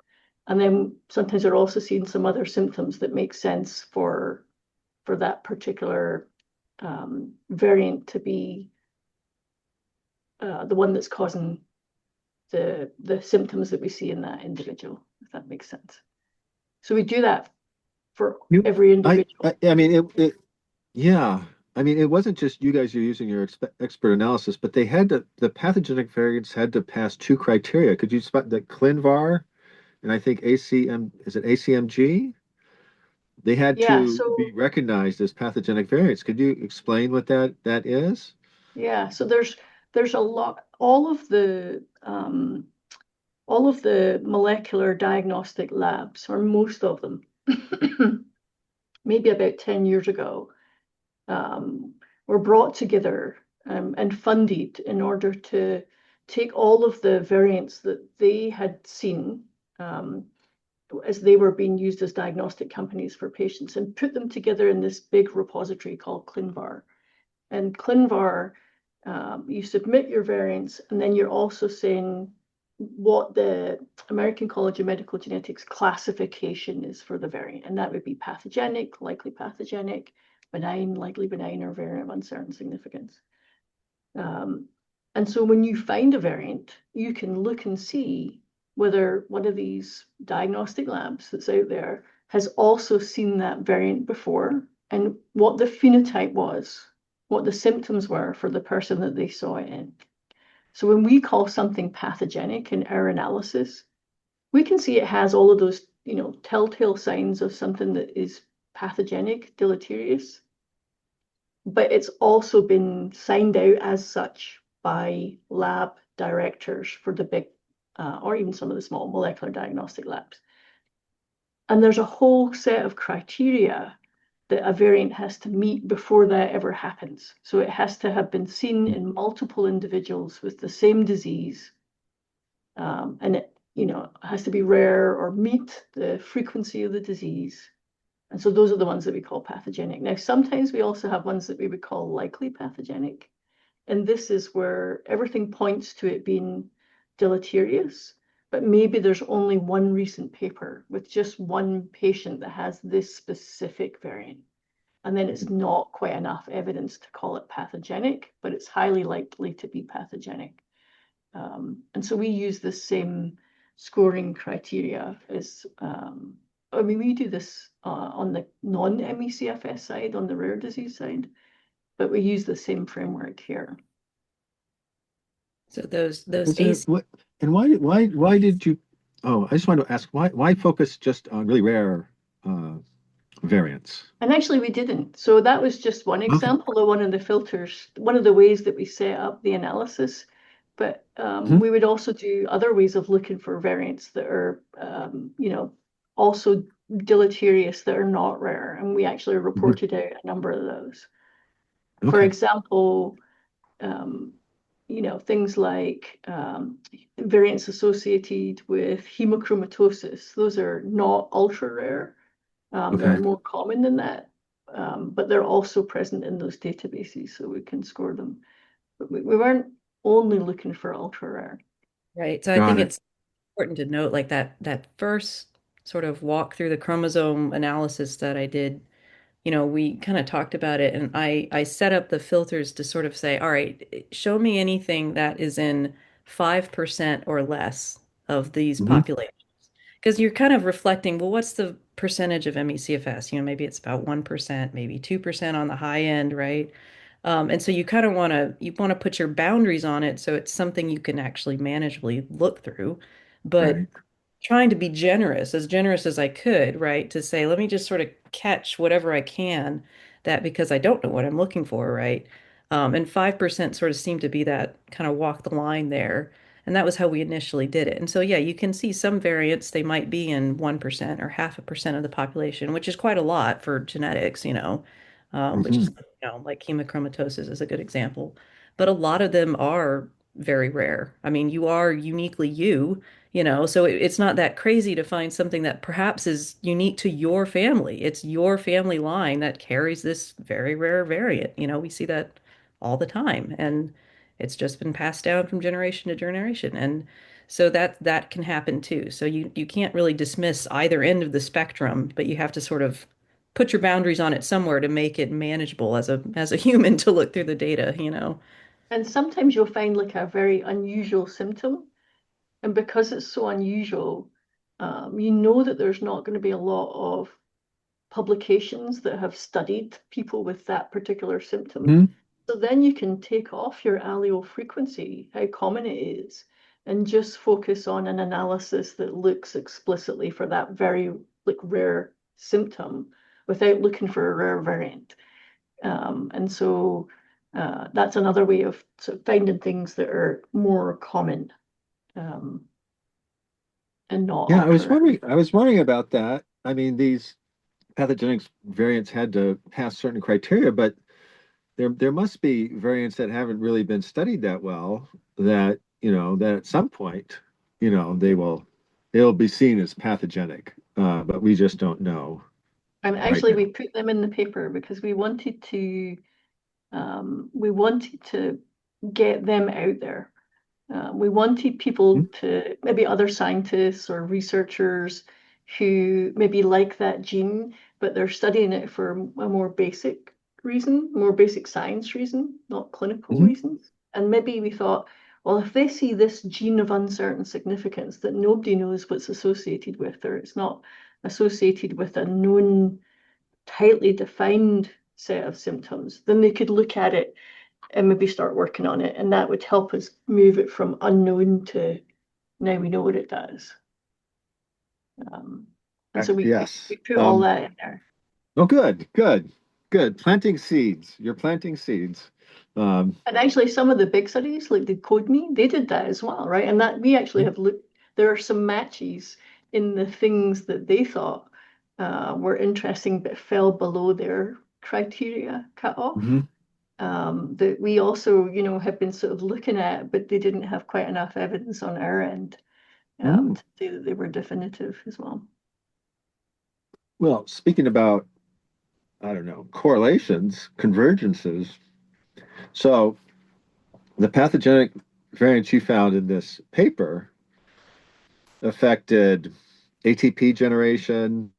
And then sometimes we're also seeing some other symptoms that make sense for that particular variant to be the one that's causing the symptoms that we see in that individual, if that makes sense. So we do that for every individual. I mean, yeah. I mean, it wasn't just you guys are using your expert analysis, but the pathogenic variants had to pass two criteria. Could you spot the ClinVar and I think ACMG? They had to be recognized as pathogenic variants. Could you explain what that is? Yeah, so there's a lot, all of the molecular diagnostic labs, or most of them, maybe about 10 years ago, were brought together and funded in order to take all of the variants that they had seen as they were being used as diagnostic companies for patients, and put them together in this big repository called ClinVar. And ClinVar, you submit your variants, and then you're also saying what the American College of Medical Genetics classification is for the variant. And that would be pathogenic, likely pathogenic, benign, likely benign, or variant of uncertain significance. And so when you find a variant, you can look and see whether one of these diagnostic labs that's out there has also seen that variant before, and what the phenotype was, what the symptoms were for the person that they saw it in. So when we call something pathogenic in our analysis, we can see it has all of those, telltale signs of something that is pathogenic, deleterious, but it's also been signed out as such by lab directors for the big, or even some of the small molecular diagnostic labs. And there's a whole set of criteria that a variant has to meet before that ever happens. So it has to have been seen in multiple individuals with the same disease, and it, has to be rare or meet the frequency of the disease. And so those are the ones that we call pathogenic. Now, sometimes we also have ones that we would call likely pathogenic. And this is where everything points to it being deleterious, but maybe there's only one recent paper with just one patient that has this specific variant. And then it's not quite enough evidence to call it pathogenic, but it's highly likely to be pathogenic. And so we use the same scoring criteria as I mean, we do this on the non-ME/CFS side, on the rare disease side, but we use the same framework here. So those Is there AC. what and why did you oh, I just wanted to ask why focus just on really rare uh variants? And actually, we didn't. So that was just one Okay. example of one of the filters, one of the ways that we set up the analysis. But Mhm. we would also do other ways of looking for variants that are, also deleterious that are not rare. And we actually Mhm. reported out a number of those. For Okay. example, um, things like variants associated with hemochromatosis. Those are not ultra rare. They're Okay. more common than that, but they're also present in those databases, so we can score them. But we weren't only looking for ultra rare. Right. So I Got think it. it's important to note like that first sort of walk through the chromosome analysis that I did, we kind of talked about it and I set up the filters to sort of say, all right, show me anything that is in 5% or less of these Hmm. populations. Because you're kind of reflecting, well, what's the percentage of ME/CFS? Maybe it's about 1%, maybe 2% on the high end, right? And so you want to put your boundaries on it so it's something you can actually manageably look through. But Right. trying to be generous as I could, right? To say, let me just sort of catch whatever I can that because I don't know what I'm looking for, right? And 5% sort of seemed to be that kind of walk the line there. And that was how we initially did it. And so, yeah, you can see some variants, they might be in 1% or 0.5% of the population, which is quite a lot for genetics, which is, Hmm. like hemochromatosis is a good example. But a lot of them are very rare. I mean, you are uniquely you, so it's not that crazy to find something that perhaps is unique to your family. It's your family line that carries this very rare variant. We see that all the time, and it's just been passed down from generation to generation. And so that can happen too. So you can't really dismiss either end of the spectrum, but you have to sort of put your boundaries on it somewhere to make it manageable as a human to look through the data. And sometimes you'll find like a very unusual symptom, and because it's so unusual, you know that there's not going to be a lot of publications that have studied people with that particular symptom. Hmm. So then you can take off your allele frequency, how common it is, and just focus on an analysis that looks explicitly for that very like rare symptom without looking for a rare variant. And so that's another way of sort of finding things that are more common, um, and not Yeah, ultra rare. I was wondering about that. I mean, these pathogenic variants had to pass certain criteria, but there must be variants that haven't really been studied that well that, that at some point, they'll be seen as pathogenic. But we just don't know And right actually, we now. put them in the paper because we wanted to get them out there. We wanted people to, maybe other scientists or researchers who maybe like that gene, but they're studying it for a more basic reason, more basic science reason, not clinical Mm-hmm. reasons. And maybe we thought, well, if they see this gene of uncertain significance that nobody knows what's associated with, or it's not associated with a known, tightly defined set of symptoms, then they could look at it and maybe start working on it. And that would help us move it from unknown to now we know what it does. Um, and so we, we, Yes. we put all that in there. Oh, good, good, good. Planting seeds. You're planting seeds. Um, And actually, some of the big studies, like the CodeMe, they did that as well, right? And that we actually have looked, there are some matches in the things that they thought were interesting but fell below their criteria cutoff. mhm. That we also, have been sort of looking at, but they didn't have quite enough evidence on our end Mm. to say that they were definitive as well. Well, speaking about, I don't know, correlations, convergences. So the pathogenic variants you found in this paper affected ATP generation,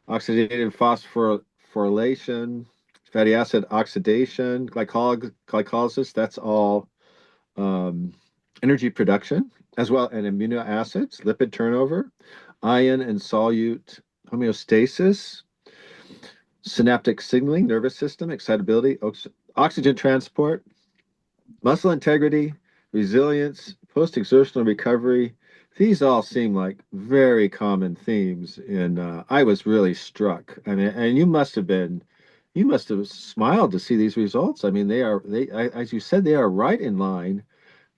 oxidative phosphorylation, fatty acid oxidation, glycolysis. That's all um, energy production, as well, and amino acids, lipid turnover, ion and solute homeostasis, synaptic signaling, nervous system, excitability, oxygen transport, muscle integrity, resilience, post-exertional recovery. These all seem like very common themes, and I was really struck. I mean, and you must have smiled to see these results. I mean, as you said, they are right in line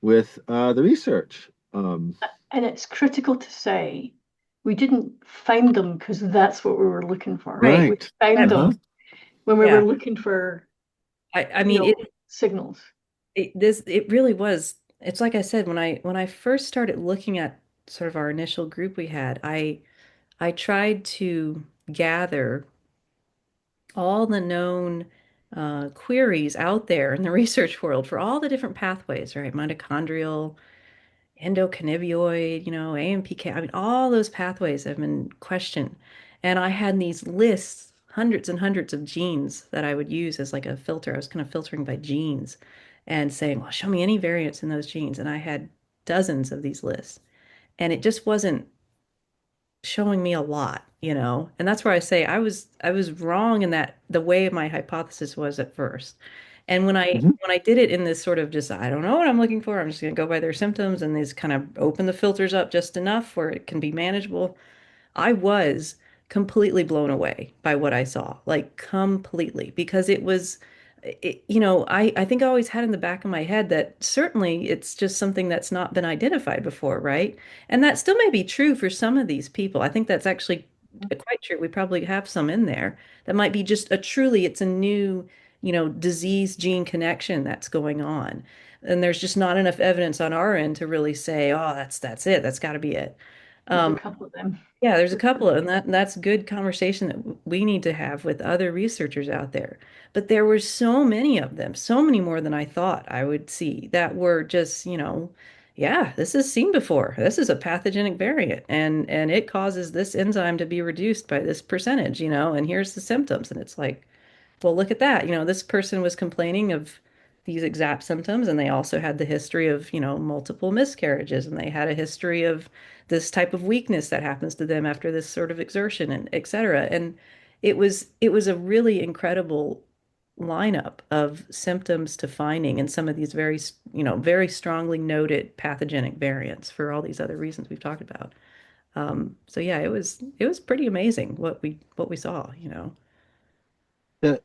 with the research. And it's critical to say we didn't find them because that's what we were looking for. We Right. found Uh, Uh-huh. them when we were yeah. looking for, I you mean, know, signals. it really was. It's like I said, when I first started looking at sort of our initial group we had, I tried to gather all the known queries out there in the research world for all the different pathways, right? Mitochondrial, endocannabinoid, AMPK. I mean, all those pathways have been questioned. And I had these lists, hundreds and hundreds of genes that I would use as like a filter. I was kind of filtering by genes and saying, well, show me any variants in those genes. And I had dozens of these lists. And it just wasn't showing me a lot. And that's where I say I was wrong in that the way my hypothesis was at first. And when I Mhm. when I did it in this sort of just I don't know what I'm looking for, I'm just going to go by their symptoms and these kind of open the filters up just enough where it can be manageable. I was completely blown away by what I saw, like completely, because I think I always had in the back of my head that certainly it's just something that's not been identified before, right? And that still may be true for some of these people. I think that's actually quite true. We probably have some in there that might be just it's a new, disease gene connection that's going on. And there's just not enough evidence on our end to really say, oh, that's it. That's got to be it. There's a Um, couple of them. yeah, there's a couple of, and that's good conversation that we need to have with other researchers out there. But there were so many of them, so many more than I thought I would see that were just, yeah, this is seen before. This is a pathogenic variant, and it causes this enzyme to be reduced by this percentage, and here's the symptoms. And it's like, well, look at that. This person was complaining of these exact symptoms, and they also had the history of, multiple miscarriages, and they had a history of this type of weakness that happens to them after this sort of exertion, and et cetera. And it was a really incredible lineup of symptoms to finding in some of these very strongly noted pathogenic variants for all these other reasons we've talked about. So yeah, it was pretty amazing what we saw. The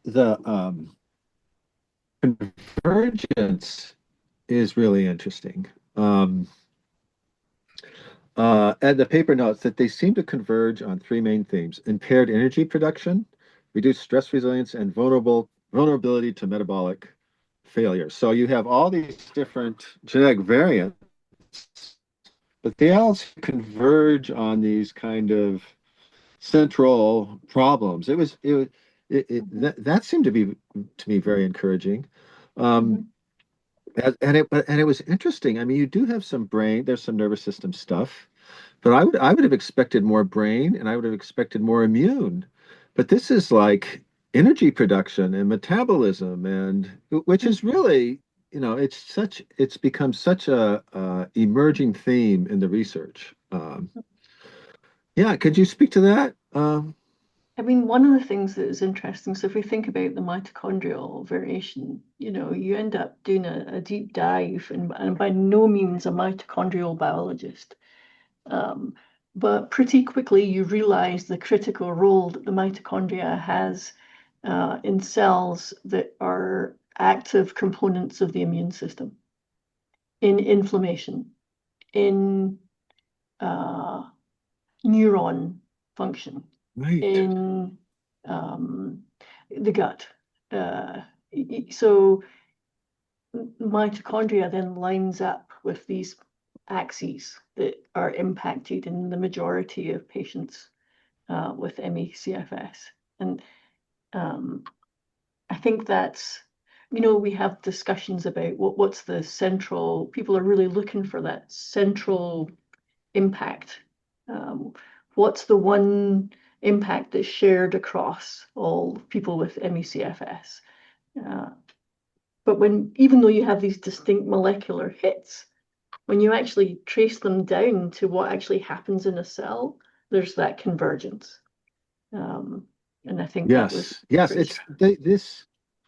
convergence is really interesting. Um, and the paper notes that they seem to converge on three main themes: impaired energy production, reduced stress resilience, and vulnerability to metabolic failure. So you have all these different genetic variants, but they all converge on these kind of central problems. That seemed to be to me very encouraging. Um, Mhm. and it was interesting. I mean, you do have some brain, there's some nervous system stuff, but I would have expected more brain and I would have expected more immune. But this is like energy production and metabolism and which is really, it's become such a emerging theme in the research. Yeah, could you speak to that? I mean, one of the things that is interesting, so if we think about the mitochondrial variation, you end up doing a deep dive, and by no means a mitochondrial biologist, um, but pretty quickly you realize the critical role that the mitochondria has in cells that are active components of the immune system, in inflammation, in uh, neuron function, Right. in um, the gut. Uh, so mitochondria then lines up with these axes that are impacted in the majority of patients with ME/CFS. And um, I think we have discussions about what's the central, people are really looking for that central impact. Um, what's the one impact that's shared across all people with ME/CFS? Uh, but even though you have these distinct molecular hits, when you actually trace them down to what actually happens in a cell, there's that convergence. And I think that was Yes, pretty it's this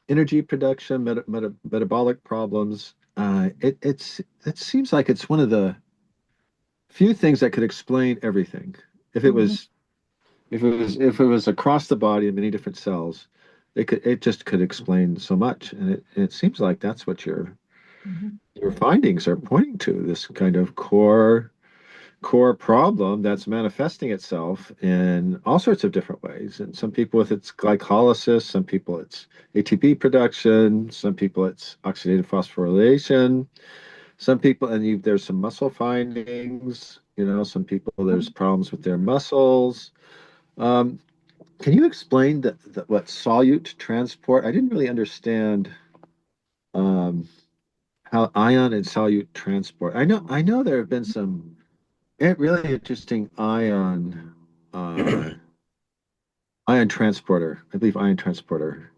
energy production, metabolic problems. It seems like it's one of the few things that could explain everything. If it Mhm. was if it was across the body in many different cells, it just could explain so much. And it seems like that's what Mhm. your findings are pointing to, this kind of core problem that's manifesting itself in all sorts of different ways. And some people with it's glycolysis, some people it's ATP production, some people it's oxidative phosphorylation, some people, and there's some muscle findings, some people there's problems with their muscles. Um, can you explain what solute transport? I didn't really understand um, how ion and solute transport. I know there have been some really interesting uh, ion transporter. I believe ion transporter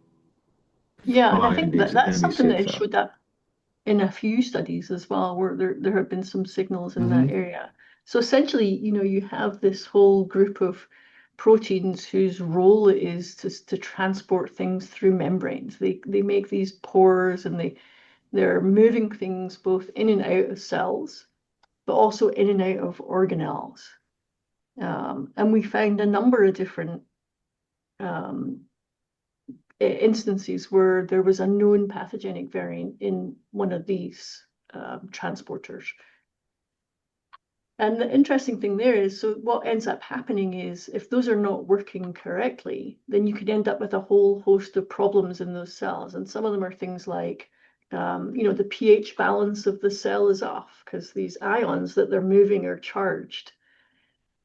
Yeah, and I think that findings in that's something that has MECFS. showed up in a few studies as well, where there have been some signals in Mm-hmm. that area. So essentially, you have this whole group of proteins whose role it is to transport things through membranes. They make these pores, and they're moving things both in and out of cells, but also in and out of organelles. And we found a number of different um, instances where there was a known pathogenic variant in one of these transporters. And the interesting thing there is, so what ends up happening is if those are not working correctly, then you could end up with a whole host of problems in those cells. And some of them are things like, the pH balance of the cell is off because these ions that they're moving are charged.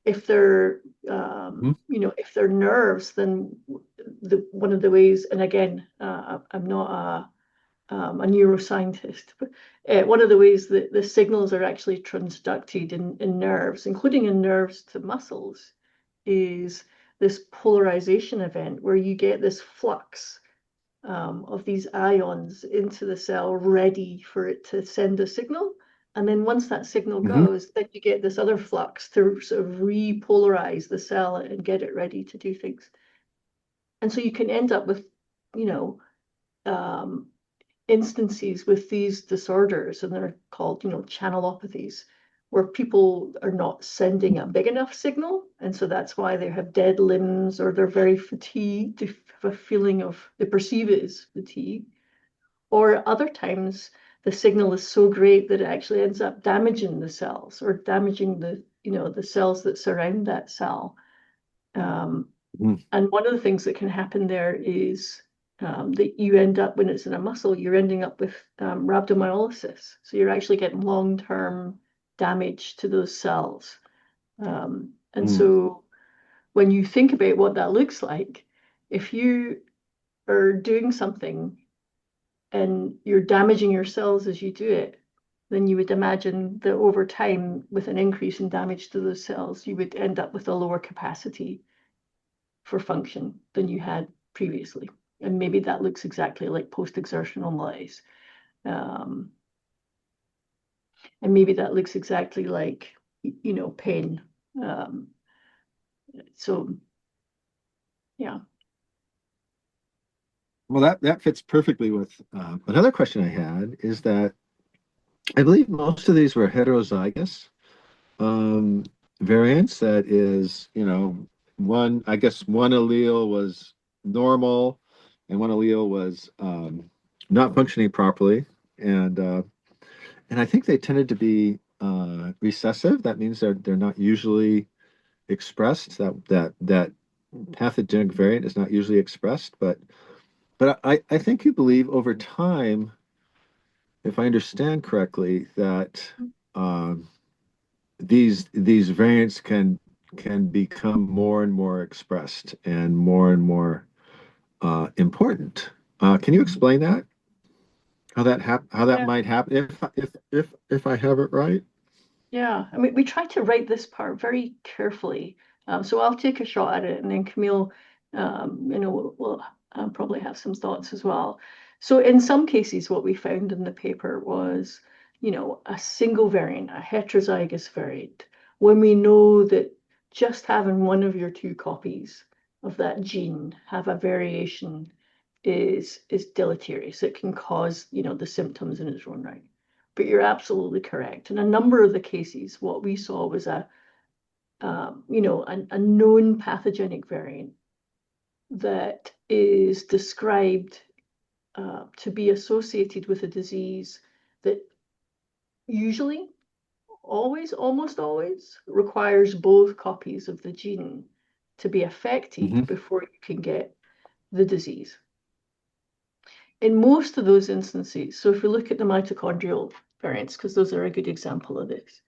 If they're, if they're nerves, then one of the ways, and again, I'm not a neuroscientist, but one of the ways that the signals are actually transducted in nerves, including in nerves to muscles, is this polarization event where you get this flux of these ions into the cell ready for it to send a signal. And then once that signal Mm-hmm. goes, then you get this other flux to sort of repolarize the cell and get it ready to do things. And so you can end up with, you know, um, instances with these disorders, and they're called, channelopathies, where people are not sending a big enough signal. And so that's why they have dead limbs, or they're very fatigued, they have a feeling of, they perceive it as fatigue. Or other times, the signal is so great that it actually ends up damaging the cells, or damaging the cells that surround that cell. Um, Mm-hmm. and one of the things that can happen there is that you end up, when it's in a muscle, you're ending up with rhabdomyolysis. So you're actually getting long-term damage to those cells. And so when you think about what that looks like, if you are doing something and you're damaging your cells as you do it, then you would imagine that over time, with an increase in damage to those cells, you would end up with a lower capacity for function than you had previously. And maybe that looks exactly like post-exertional malaise. Um, and maybe that looks exactly like, pain. Um, so, yeah. Well, that fits perfectly with another question I had is that I believe most of these were heterozygous um, variants. That is, I guess one allele was normal and one allele was not functioning properly. And I think they tended to be recessive. That means they're not usually expressed. That pathogenic variant is not usually expressed, but I think you believe over time, if I understand correctly, that um, these variants can become more and more expressed and more important. Can you explain that? How that Yeah. might happen if I have it right? Yeah, I mean, we tried to write this part very carefully. So I'll take a shot at it, and then Camille, will probably have some thoughts as well. So in some cases, what we found in the paper was, a single variant, a heterozygous variant, when we know that just having one of your two copies of that gene have a variation is deleterious. It can cause, the symptoms in its own right. But you're absolutely correct. In a number of the cases, what we saw was a known pathogenic variant that is described to be associated with a disease that usually, always, almost always, requires both copies of the gene to be affected Hmm. before you can get the disease. In most of those instances, so if we look at the mitochondrial variants, because those are a good example of this,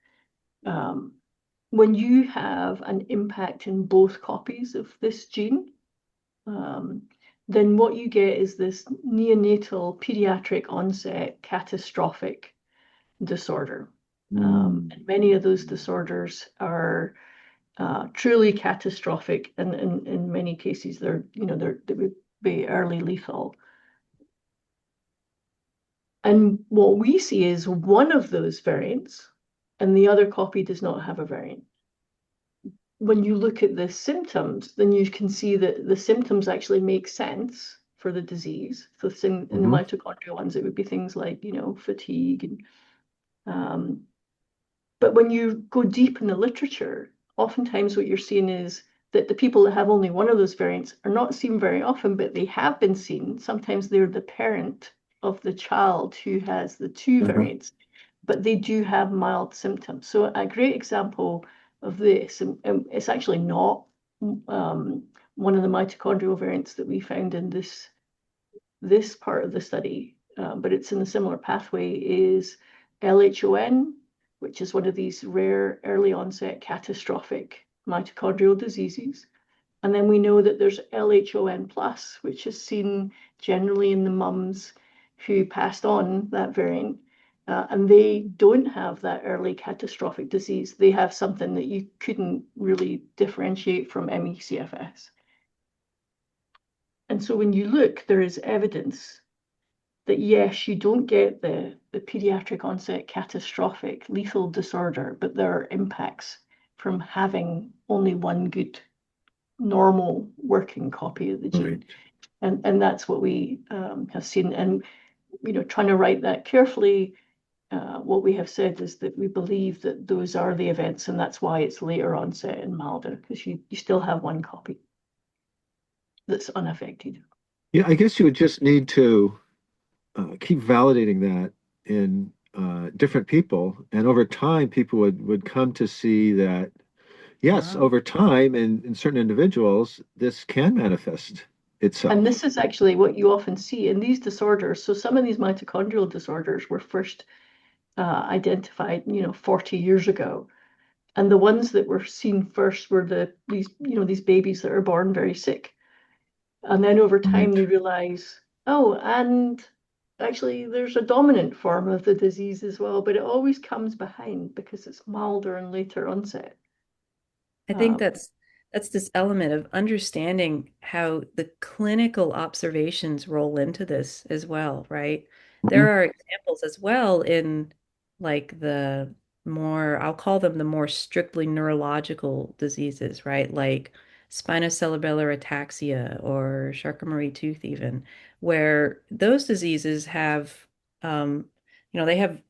when you have an impact in both copies of this gene, then what you get is this neonatal pediatric onset catastrophic disorder. And many of those disorders are truly catastrophic, and in many cases they would be early lethal. And what we see is one of those variants, and the other copy does not have a variant. When you look at the symptoms, then you can see that the symptoms actually make sense for the disease. So in the Hmm. mitochondrial ones, it would be things like, fatigue. But when you go deep in the literature, oftentimes what you're seeing is that the people that have only one of those variants are not seen very often, but they have been seen. Sometimes they're the parent of the child who has the two Uh-huh. variants, but they do have mild symptoms. So a great example of this, and it's actually not one of the mitochondrial variants that we found in this part of the study, but it's in a similar pathway, is LHON, which is one of these rare early onset catastrophic mitochondrial diseases. And then we know that there's LHON plus, which is seen generally in the mums who passed on that variant. And they don't have that early catastrophic disease. They have something that you couldn't really differentiate from ME/CFS. And so when you look, there is evidence that yes, you don't get the pediatric onset catastrophic lethal disorder, but there are impacts from having only one good normal working copy of the Right. gene. And that's what we have seen. And, trying to write that carefully, what we have said is that we believe that those are the events, and that's why it's later onset and milder, because you still have one copy that's unaffected. Yeah, I guess you would just need to keep validating that in different people, and over time, people would come to see that yes, Wow. over time, in certain individuals, this can manifest And itself. this is actually what you often see in these disorders. So some of these mitochondrial disorders were first identified, 40 years ago. And the ones that were seen first were these babies that are born very sick. And then over time Right. they realize, oh, and actually there's a dominant form of the disease as well, but it always comes behind because it's milder and later onset. I think Um, that's this element of understanding how the clinical observations roll into this as well, right? Mhm. There are examples as well in like the more, I'll call them the more strictly neurological diseases, right? Like spinocerebellar ataxia or Charcot-Marie-Tooth even, where those diseases have they have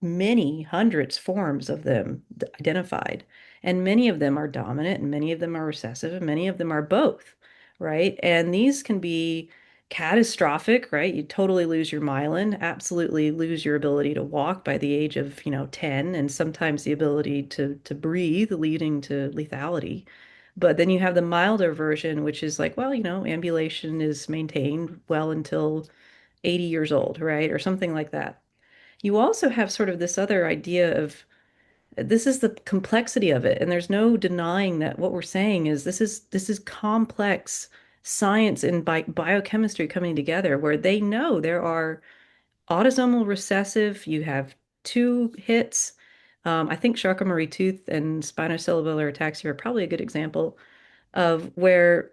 many hundreds forms of them identified. And many of them are dominant, and many of them are recessive, and many of them are both, right? And these can be catastrophic, right? You totally lose your myelin, absolutely lose your ability to walk by the age of, 10, and sometimes the ability to breathe, leading to lethality. But then you have the milder version, which is like, well, ambulation is maintained well until 80 years old, right? Or something like that. You also have sort of this other idea of this is the complexity of it, and there's no denying that what we're saying is this is complex science and biochemistry coming together where they know there are autosomal recessive, you have two hits. I think Charcot-Marie-Tooth and spinocerebellar ataxia are probably a good example of where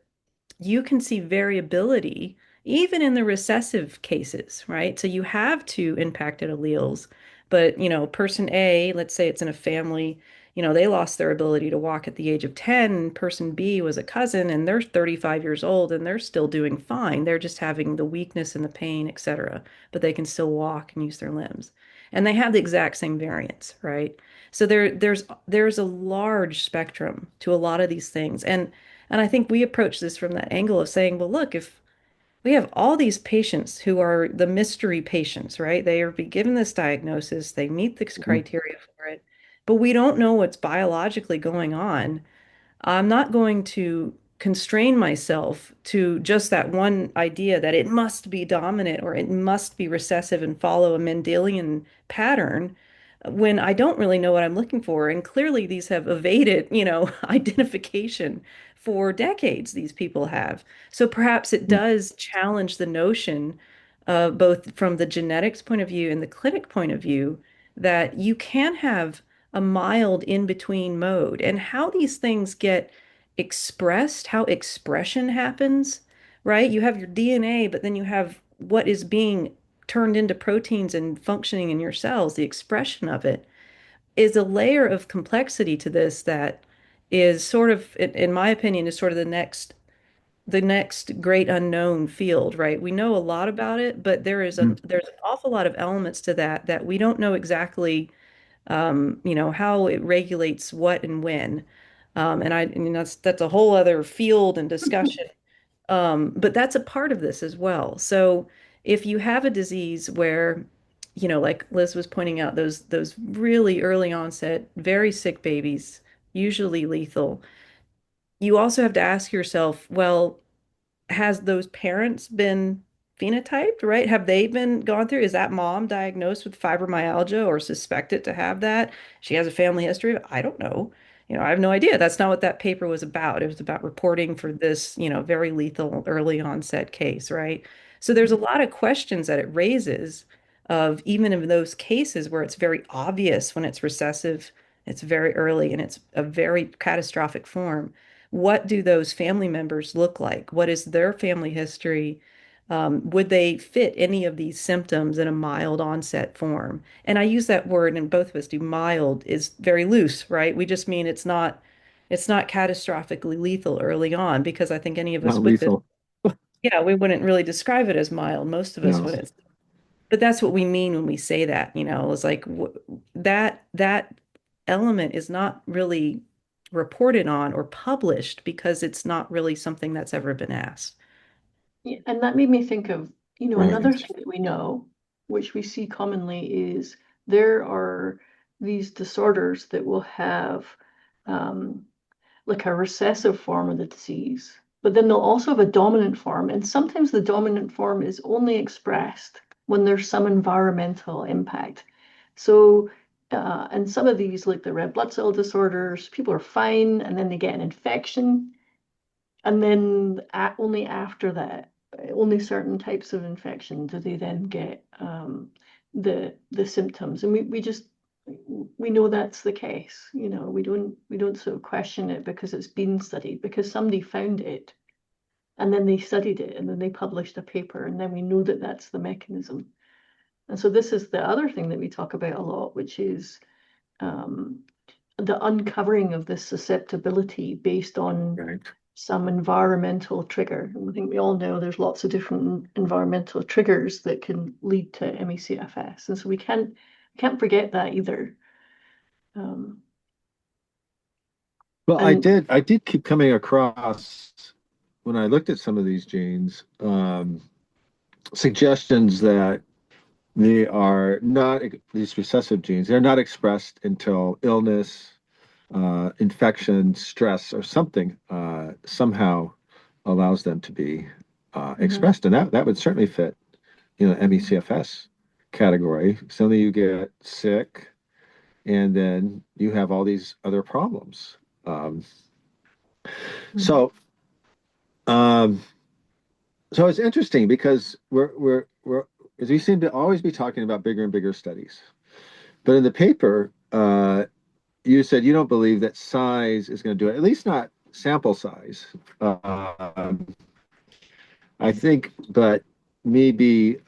you can see variability even in the recessive cases, right? So you have two impacted alleles, but person A, let's say it's in a family, they lost their ability to walk at the age of 10. Person B was a cousin and they're 35 years old and they're still doing fine. They're just having the weakness and the pain, etc. But they can still walk and use their limbs. And they have the exact same variants, right? So there's a large spectrum to a lot of these things. And I think we approach this from that angle of saying, well, look, if we have all these patients who are the mystery patients, right? They are be given this diagnosis, they meet this Mhm. criteria for it, but we don't know what's biologically going on. I'm not going to constrain myself to just that one idea that it must be dominant or it must be recessive and follow a Mendelian pattern when I don't really know what I'm looking for. And clearly these have evaded, identification for decades, these people have. So perhaps it does challenge the notion, both from the genetics point of view and the clinic point of view, that you can have a mild in between mode and how these things get expressed, how expression happens, right? You have your DNA, but then you have what is being turned into proteins and functioning in your cells, the expression of it is a layer of complexity to this that is sort of, in my opinion, is sort of the next great unknown field, right? We know a lot about it, but Mhm. there's an awful lot of elements to that we don't know exactly how it regulates what and when. And that's a whole other field and discussion. But that's a part of this as well. So if you have a disease where, like Liz was pointing out, those really early onset, very sick babies, usually lethal, you also have to ask yourself, well, has those parents been phenotyped, right? Have they been gone through? Is that mom diagnosed with fibromyalgia or suspected to have that? She has a family history of, I don't know. I have no idea. That's not what that paper was about. It was about reporting for this, very lethal early onset case, right? So there's a lot of questions that it raises of even in those cases where it's very obvious when it's recessive, it's very early and it's a very catastrophic form. What do those family members look like? What is their family history? Would they fit any of these symptoms in a mild onset form? And I use that word, and both of us do. Mild is very loose, right? We just mean it's not catastrophically lethal early on because I think any of us Not with it, lethal. yeah, we wouldn't really describe it as mild. Most of us No. wouldn't. But that's what we mean when we say that, it's like that element is not really reported on or published because it's not really something that's ever been asked. Yeah, and that made me think of, another Right. thing that we know, which we see commonly, is there are these disorders that will have um, like a recessive form of the disease, but then they'll also have a dominant form. And sometimes the dominant form is only expressed when there's some environmental impact. So, and some of these, like the red blood cell disorders, people are fine and then they get an infection and then only after that, only certain types of infection do they then get the symptoms. And we know that's the case. We don't sort of question it because it's been studied, because somebody found it and then they studied it and then they published a paper and then we know that that's the mechanism. And so this is the other thing that we talk about a lot, which is um, the uncovering of this susceptibility based on Right. some environmental trigger. And I think we all know there's lots of different environmental triggers that can lead to ME/CFS. And so we can't forget that either. Um, Well, I and did. I did keep coming across when I looked at some of these genes, suggestions that they are not these recessive genes. They're not expressed until illness, infection, stress, or something somehow allows them to be Mhm, expressed, and that would certainly fit, mhm, ME/CFS category. Suddenly you get sick, and then you have all these other problems. Um, mhm. so, um, so it's interesting because we're as we seem to always be talking about bigger and bigger studies, but in the paper, you said you don't believe that size is going to do it, at least not sample size. Um, I think, but maybe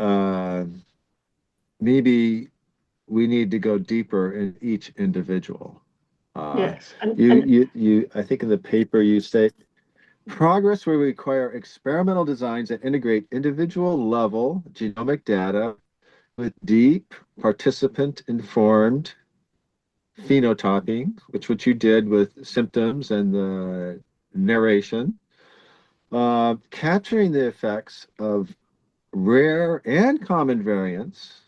we need to go deeper in each individual. Uh, Yes. And I think in the paper you say progress will require experimental designs that integrate individual level genomic data with deep participant informed phenotyping, which what you did with symptoms and the narration, capturing the effects of rare and common variants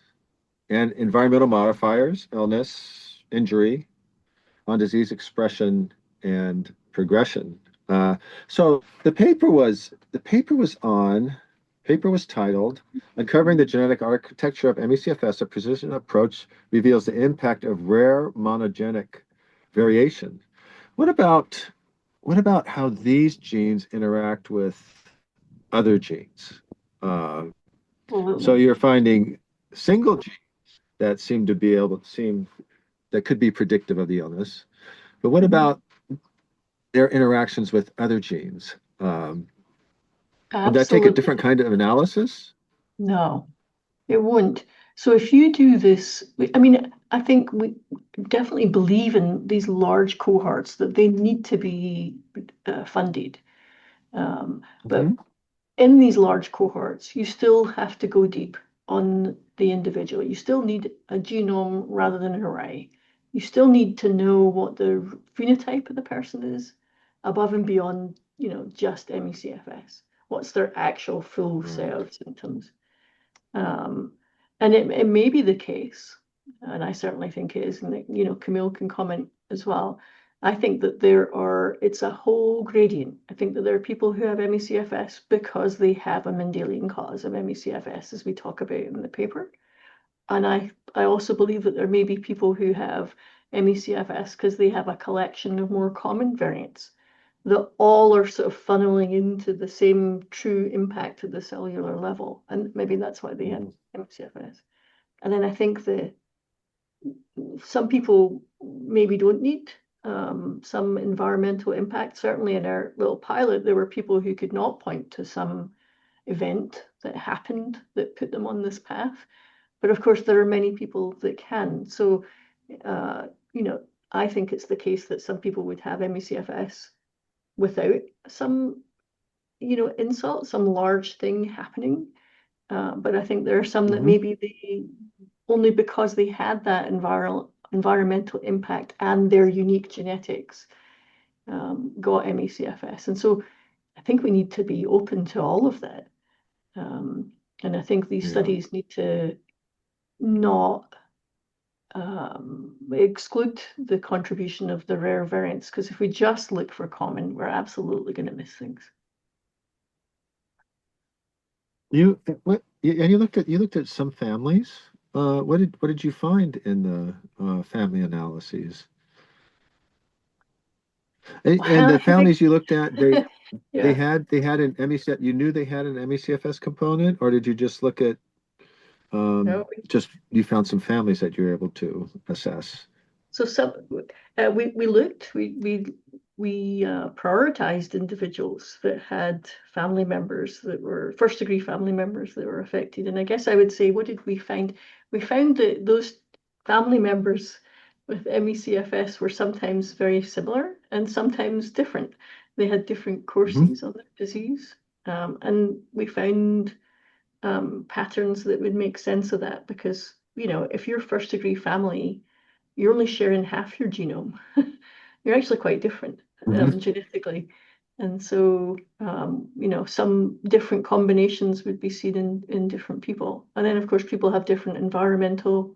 and environmental modifiers, illness, injury, on disease expression and progression. Uh, so the paper was titled "Uncovering the Genetic Architecture of ME/CFS: A Precision Approach Reveals the Impact of Rare Monogenic Variation." What about what about how these genes interact with other genes? Uh, so absolutely. you're finding single genes that seem that could be predictive of the illness. But what Mhm. about their interactions with other genes? Would that take a Absolutely. different kind of analysis? No, it won't. So if you do this, I mean, I think we definitely believe in these large cohorts that they need to be funded. But Hmm. in these large cohorts, you still have to go deep on the individual. You still need a genome rather than an array. You still need to know what the phenotype of the person is above and beyond, just ME/CFS. What's their actual full set Right. of symptoms? Um, and it may be the case, and I certainly think it is, and Camille can comment as well. I think that it's a whole gradient. I think that there are people who have ME/CFS because they have a Mendelian cause of ME/CFS, as we talk about in the paper. And I also believe that there may be people who have ME/CFS because they have a collection of more common variants that all are sort of funneling into the same true impact at the cellular level. And maybe that's why they have Mhm. ME/CFS. And then I think that some people maybe don't need some environmental impact. Certainly in our little pilot, there were people who could not point to some event that happened that put them on this path. But of course, there are many people that can. So, uh, you know, I think it's the case that some people would have ME/CFS without some, insult, some large thing happening. But I think there are some that Hmm. maybe they only because they had that environmental impact and their unique genetics got ME/CFS. And so I think we need to be open to all of that. Um, and I think these Yeah. studies need to not exclude the contribution of the rare variants, because if we just look for common, we're absolutely going to miss things. You looked at some families. What did you find in the family analyses? And Well, the I think, families you looked at, they yeah. had an MECF. You knew they had an MECFS component, or did you just look at No, just you found some families that you were able to assess? so we looked we prioritized individuals that had family members that were first degree family members that were affected, and I guess I would say, what did we find? We found that those family members with ME/CFS were sometimes very similar and sometimes different. They had different Hmm. courses on their disease, and we found patterns that would make sense of that because if you're first degree family, you're only sharing half your genome. You're actually quite different Hmm. genetically. And so, some different combinations would be seen in different people. And then, of course, people have different environmental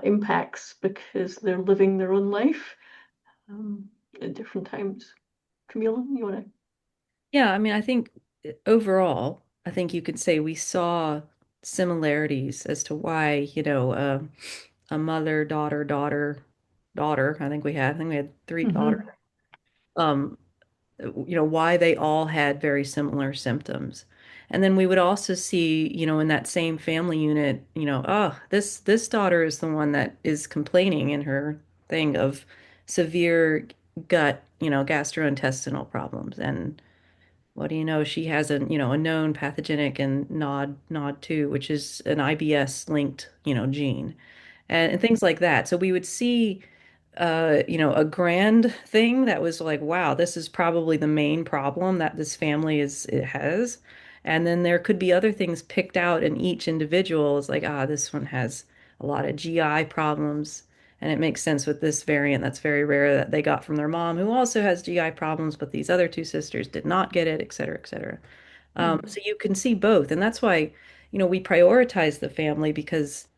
impacts because they're living their own life um, at different times. Camila, you want to? Yeah, I mean, I think overall, I think you could say we saw similarities as to why, a mother, daughter, daughter, I think we had three daughters. Mm-hmm. Um, why they all had very similar symptoms. And then we would also see, in that same family unit, oh, this daughter is the one that is complaining in her thing of severe gut, gastrointestinal problems. And what do you know? She has a known pathogenic and NOD2, which is an IBS linked, gene and things like that. So we would see a grand thing that was like, wow, this is probably the main problem that this family it has. And then there could be other things picked out in each individual is like, this one has a lot of GI problems. And it makes sense with this variant that's very rare that they got from their mom, who also has GI problems, but these other two sisters did not get it, et cetera, et cetera. So you can see both. And that's why, we prioritize the family because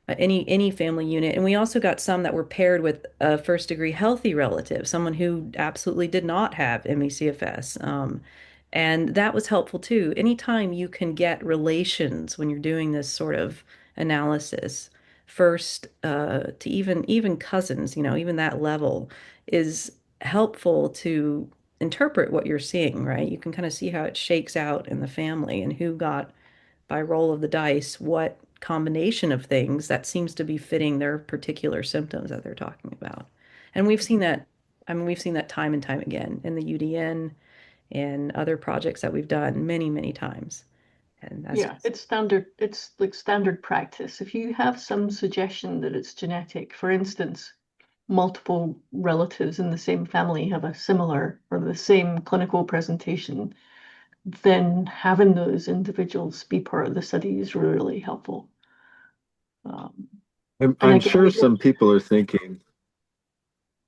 any family unit. And we also got some that were paired with a first degree healthy relative, someone who absolutely did not have ME/CFS. And that was helpful too. Anytime you can get relations when you're doing this sort of analysis, first to even cousins, even that level is helpful to interpret what you're seeing, right? You can kind of see how it shakes out in the family and who got by roll of the dice what combination of things that seems to be fitting their particular symptoms that they're talking about. And we've seen that, I mean, we've seen that time and time again in the UDN and other projects that we've done many, many times. And that's Yeah, it's standard. It's like standard practice. If you have some suggestion that it's genetic, for instance, multiple relatives in the same family have a similar or the same clinical presentation, then having those individuals be part of the study is really helpful. Um, and I'm again, sure we some don't. people are thinking,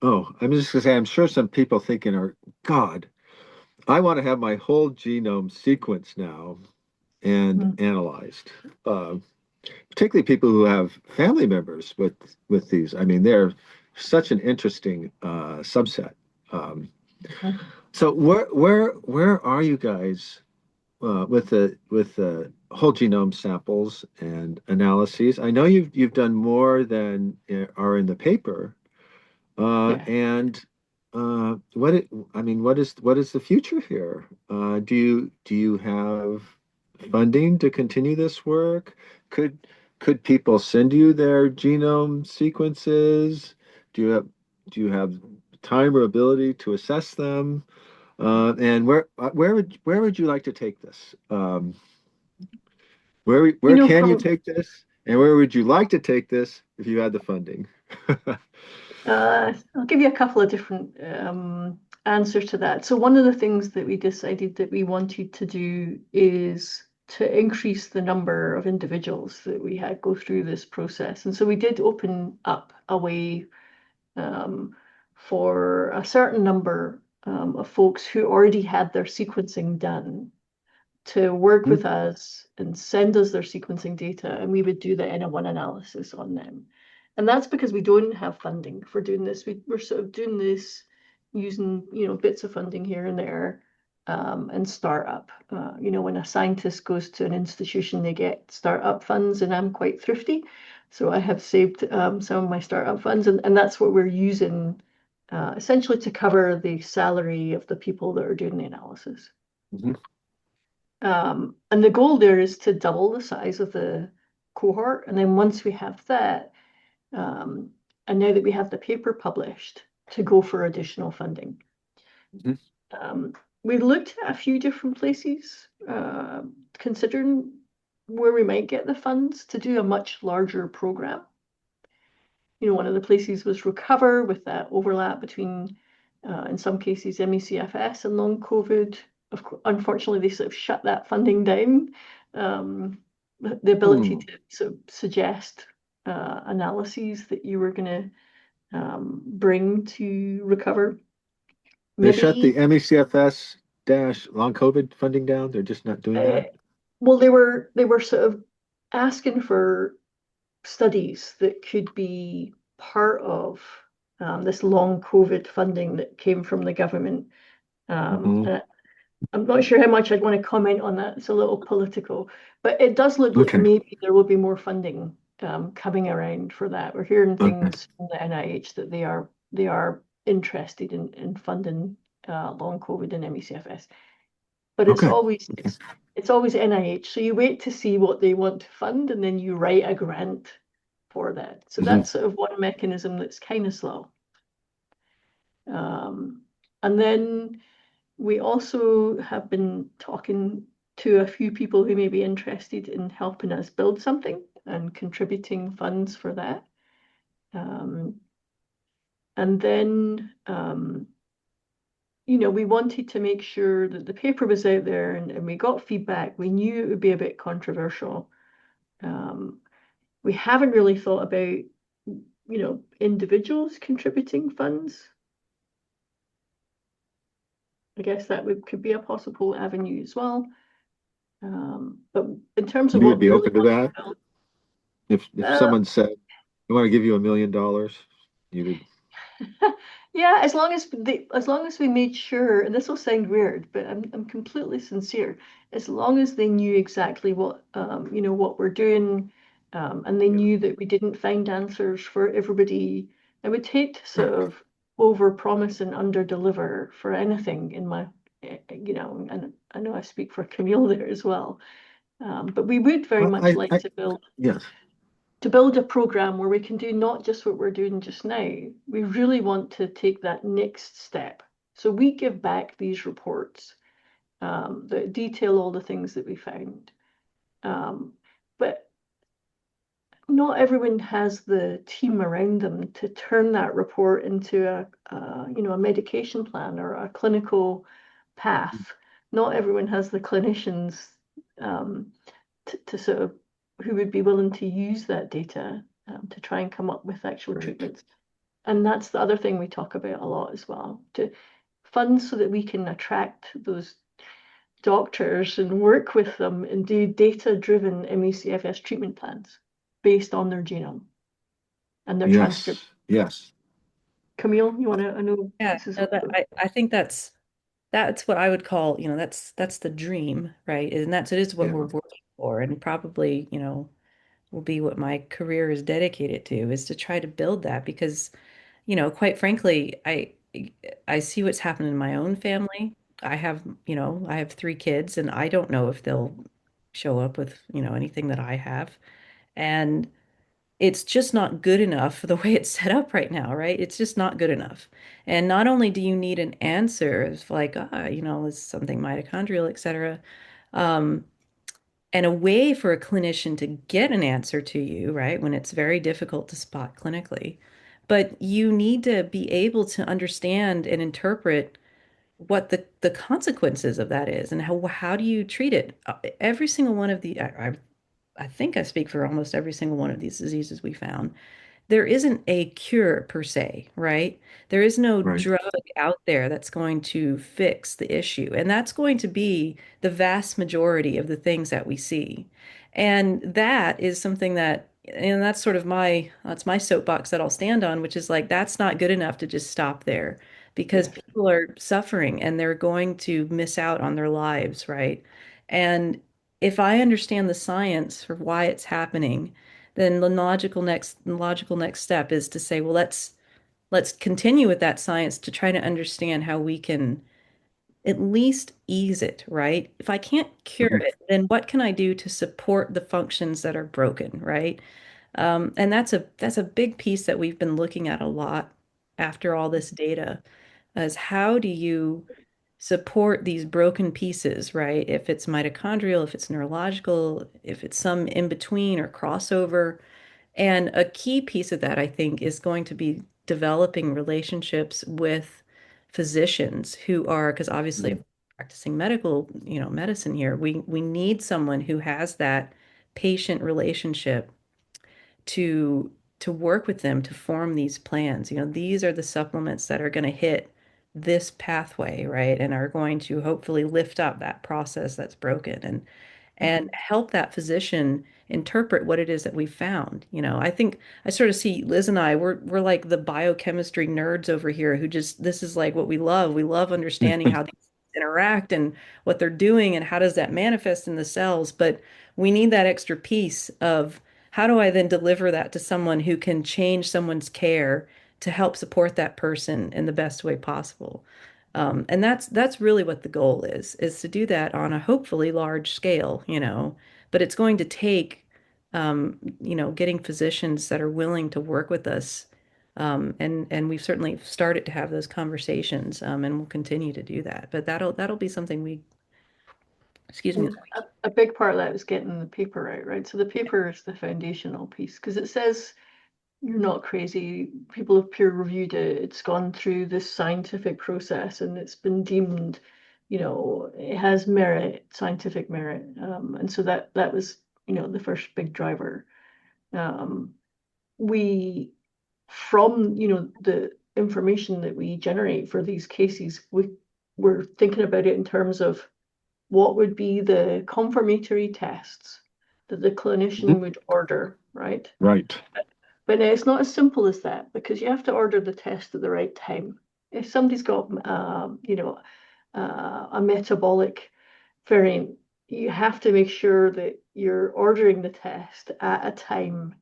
oh, I'm just gonna say, I'm sure some people thinking are, God, I want to have my whole genome sequenced now and Mm, analyzed. Uh, Particularly people who have family members with these. I mean, they're such an interesting subset. Um, mm. so where are you guys with the whole genome samples and analyses? I know you've done more than are in the paper. Yeah. And I mean, what is the future here? Do you have funding to continue this work? Could people send you their genome sequences? Do you have do you have time or ability to assess them? And where would you like to take this? Where can you From take this? And where would you like to take this if you had the funding? I'll give you a couple of different answers to that. So one of the things that we decided that we wanted to do is to increase the number of individuals that we had go through this process. And so we did open up a way um, for a certain number of folks who already had their sequencing done to work with us and send us their sequencing data, and we would do the N-of-1 analysis on them. And that's because we don't have funding for doing this. We're sort of doing this using, bits of funding here and there, and startup. When a scientist goes to an institution, they get startup funds, and I'm quite thrifty. So I have saved some of my startup funds, and that's what we're using essentially to cover the salary of the people that are doing the analysis. Mhm. And the goal there is to double the size of the cohort. And then once we have that, um, and now that we have the paper published, to go for additional funding. Mhm. Um, we looked at a few different places, considering where we might get the funds to do a much larger program. One of the places was Recover with that overlap between, in some cases, ME/CFS and long COVID. Unfortunately, they sort of shut that funding down. The ability Hmm. to sort of suggest analyses that you were going to bring to Recover. They shut Maybe, the MECFS dash long COVID funding down. They're just not doing uh, that. well, they were sort of asking for studies that could be part of this long COVID funding that came from the government. Hmm. And I'm not sure how much I'd want to comment on that. It's a little political, but it does look like Okay. maybe there will be more funding coming around for that. We're hearing Okay. things from the NIH that they are interested in funding long COVID and MECFS, but it's Okay. always Okay. it's always NIH. So you wait to see what they want to fund, and then you write a grant for that. So Hmm. that's sort of one mechanism that's kind of slow. Um, and then we also have been talking to a few people who may be interested in helping us build something and contributing funds for that. Um, And then, we wanted to make sure that the paper was out there and we got feedback. We knew it would be a bit controversial. We haven't really thought about, individuals contributing funds. I guess that could be a possible avenue as well. But in terms of You what would we be really open to want to that build, if someone said, "I want to give you $1 million," you would. yeah, as long as we made sure, and this will sound weird, but I'm completely sincere. As long as they knew exactly what we're doing, and they Yeah. knew that we didn't find answers for everybody. I would hate to sort Right. of over-promise and under-deliver for anything in my, and I know I speak for Camille there as well. But we would very Well, much like to build yes. a program where we can do not just what we're doing just now. We really want to take that next step. So we give back these reports that detail all the things that we found. But not everyone has the team around them to turn that report into a medication plan or a clinical path. Not everyone has the clinicians um, to sort of who would be willing to use that data to try and come up with actual Right. treatments. And that's the other thing we talk about a lot as well, to fund so that we can attract those doctors and work with them and do data-driven ME/CFS treatment plans based on their genome and their transcript. Yes. Yes. Camille, you want to? I know Yeah, this is no, I think that's what I would call, that's the dream, right? And it is what Yeah. we're working for, and probably, will be what my career is dedicated to, is to try to build that because, quite frankly, I see what's happened in my own family. I have 3 kids, and I don't know if they'll show up with, anything that I have. And it's just not good enough for the way it's set up right now, right? It's just not good enough. And not only do you need an answer of like, is something mitochondrial, et cetera, um, and a way for a clinician to get an answer to you, right, when it's very difficult to spot clinically. But you need to be able to understand and interpret what the consequences of that is and how do you treat it. Every single one of I think I speak for almost every single one of these diseases we found. There isn't a cure per se, right? There is no Right. drug out there that's going to fix the issue. And that's going to be the vast majority of the things that we see. And that is something and that's sort of that's my soapbox that I'll stand on, which is like, that's not good enough to just stop there because Yes. people are suffering and they're going to miss out on their lives, right? And if I understand the science for why it's happening, then the logical next step is to say, well, let's continue with that science to try to understand how we can at least ease it, right? If I can't cure Right. it, then what can I do to support the functions that are broken, right? And that's a big piece that we've been looking at a lot after all this data, is how do you support these broken pieces, right? If it's mitochondrial, if it's neurological, if it's some in between or crossover. And a key piece of that, I think, is going to be developing relationships with physicians who are, because obviously Mhm. practicing medicine here, we need someone who has that patient relationship to work with them to form these plans. These are the supplements that are going to hit this pathway, right? And are going to hopefully lift up that process that's broken and help that physician interpret what it is that we found. I think I sort of see Liz and we're like the biochemistry nerds over here who just, this is like what we love. We love understanding how these interact and what they're doing and how does that manifest in the cells. But we need that extra piece of how do I then deliver that to someone who can change someone's care to help support that person in the best way possible. And that's really what the goal is to do that on a hopefully large scale, but it's going to take, getting physicians that are willing to work with us. And we've certainly started to have those conversations, and we'll continue to do that. But that'll be something excuse me. And a big part of that is getting the paper out, right? So the paper is the foundational piece because it says you're not crazy. People have peer reviewed it. It's gone through this scientific process and it's been deemed, it has merit, scientific merit. And so that was, the first big driver. Um, we, from, the information that we generate for these cases, we're thinking about it in terms of what would be the confirmatory tests that the clinician Mhm. would order, right? Right. But it's not as simple as that because you have to order the test at the right time. If somebody's got, a metabolic variant, you have to make sure that you're ordering the test at a time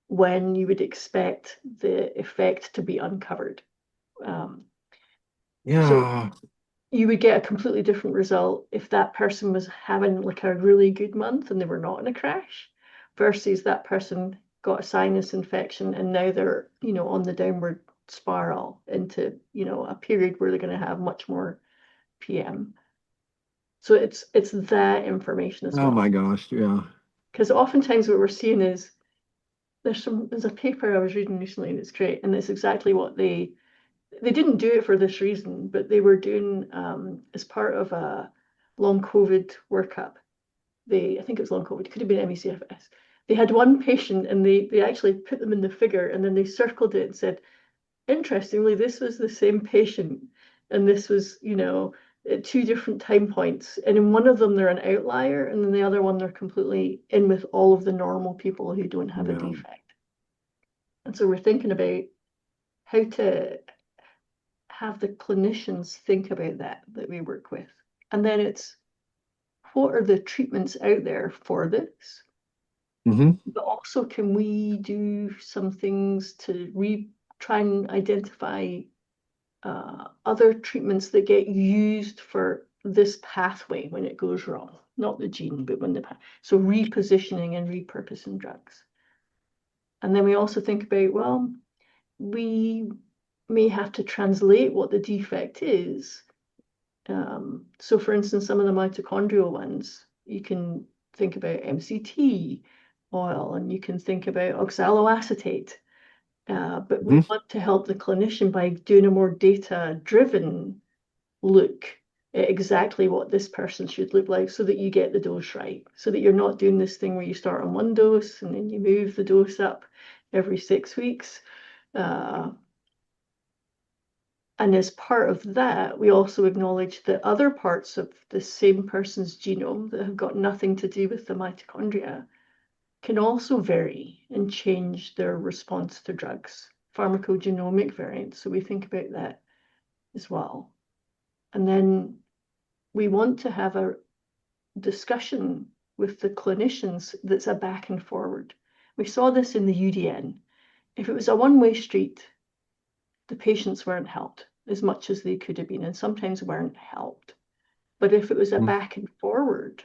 when you would expect the effect to be uncovered. Um, so Yeah. you would get a completely different result if that person was having like a really good month and they were not in a crash versus that person got a sinus infection and now they're, on the downward spiral into, a period where they're going to have much more PM. So it's that information as Oh my well. gosh. Yeah. Because oftentimes what we're seeing is there's a paper I was reading recently and it's great, and it's exactly what they didn't do it for this reason, but they were doing as part of a long COVID workup. I think it was long COVID, it could have been ME/CFS. They had one patient and they actually put them in the figure and then they circled it and said, interestingly, this was the same patient and this was, at two different time points. And in one of them, they're an outlier, and in the other one, they're completely in with all of the normal people who don't have a Yeah. defect. And so we're thinking about how to have the clinicians think about that we work with. And then it's what are the treatments out there for this? Hmm. But also, can we do some things to try and identify other treatments that get used for this pathway when it goes wrong? Not the gene, but when so repositioning and repurposing drugs. And then we also think about, well, we may have to translate what the defect is. So for instance, some of the mitochondrial ones, you can think about MCT oil and you can think about oxaloacetate. But we Hmm. want to help the clinician by doing a more data-driven look at exactly what this person should look like so that you get the dose right. So that you're not doing this thing where you start on one dose and then you move the dose up every 6 weeks. Uh, And as part of that, we also acknowledge that other parts of the same person's genome that have got nothing to do with the mitochondria can also vary and change their response to drugs, pharmacogenomic variants. So we think about that as well. And then we want to have a discussion with the clinicians that's a back and forward. We saw this in the UDN. If it was a one-way street, the patients weren't helped as much as they could have been, and sometimes weren't helped. But if it was a back and forward,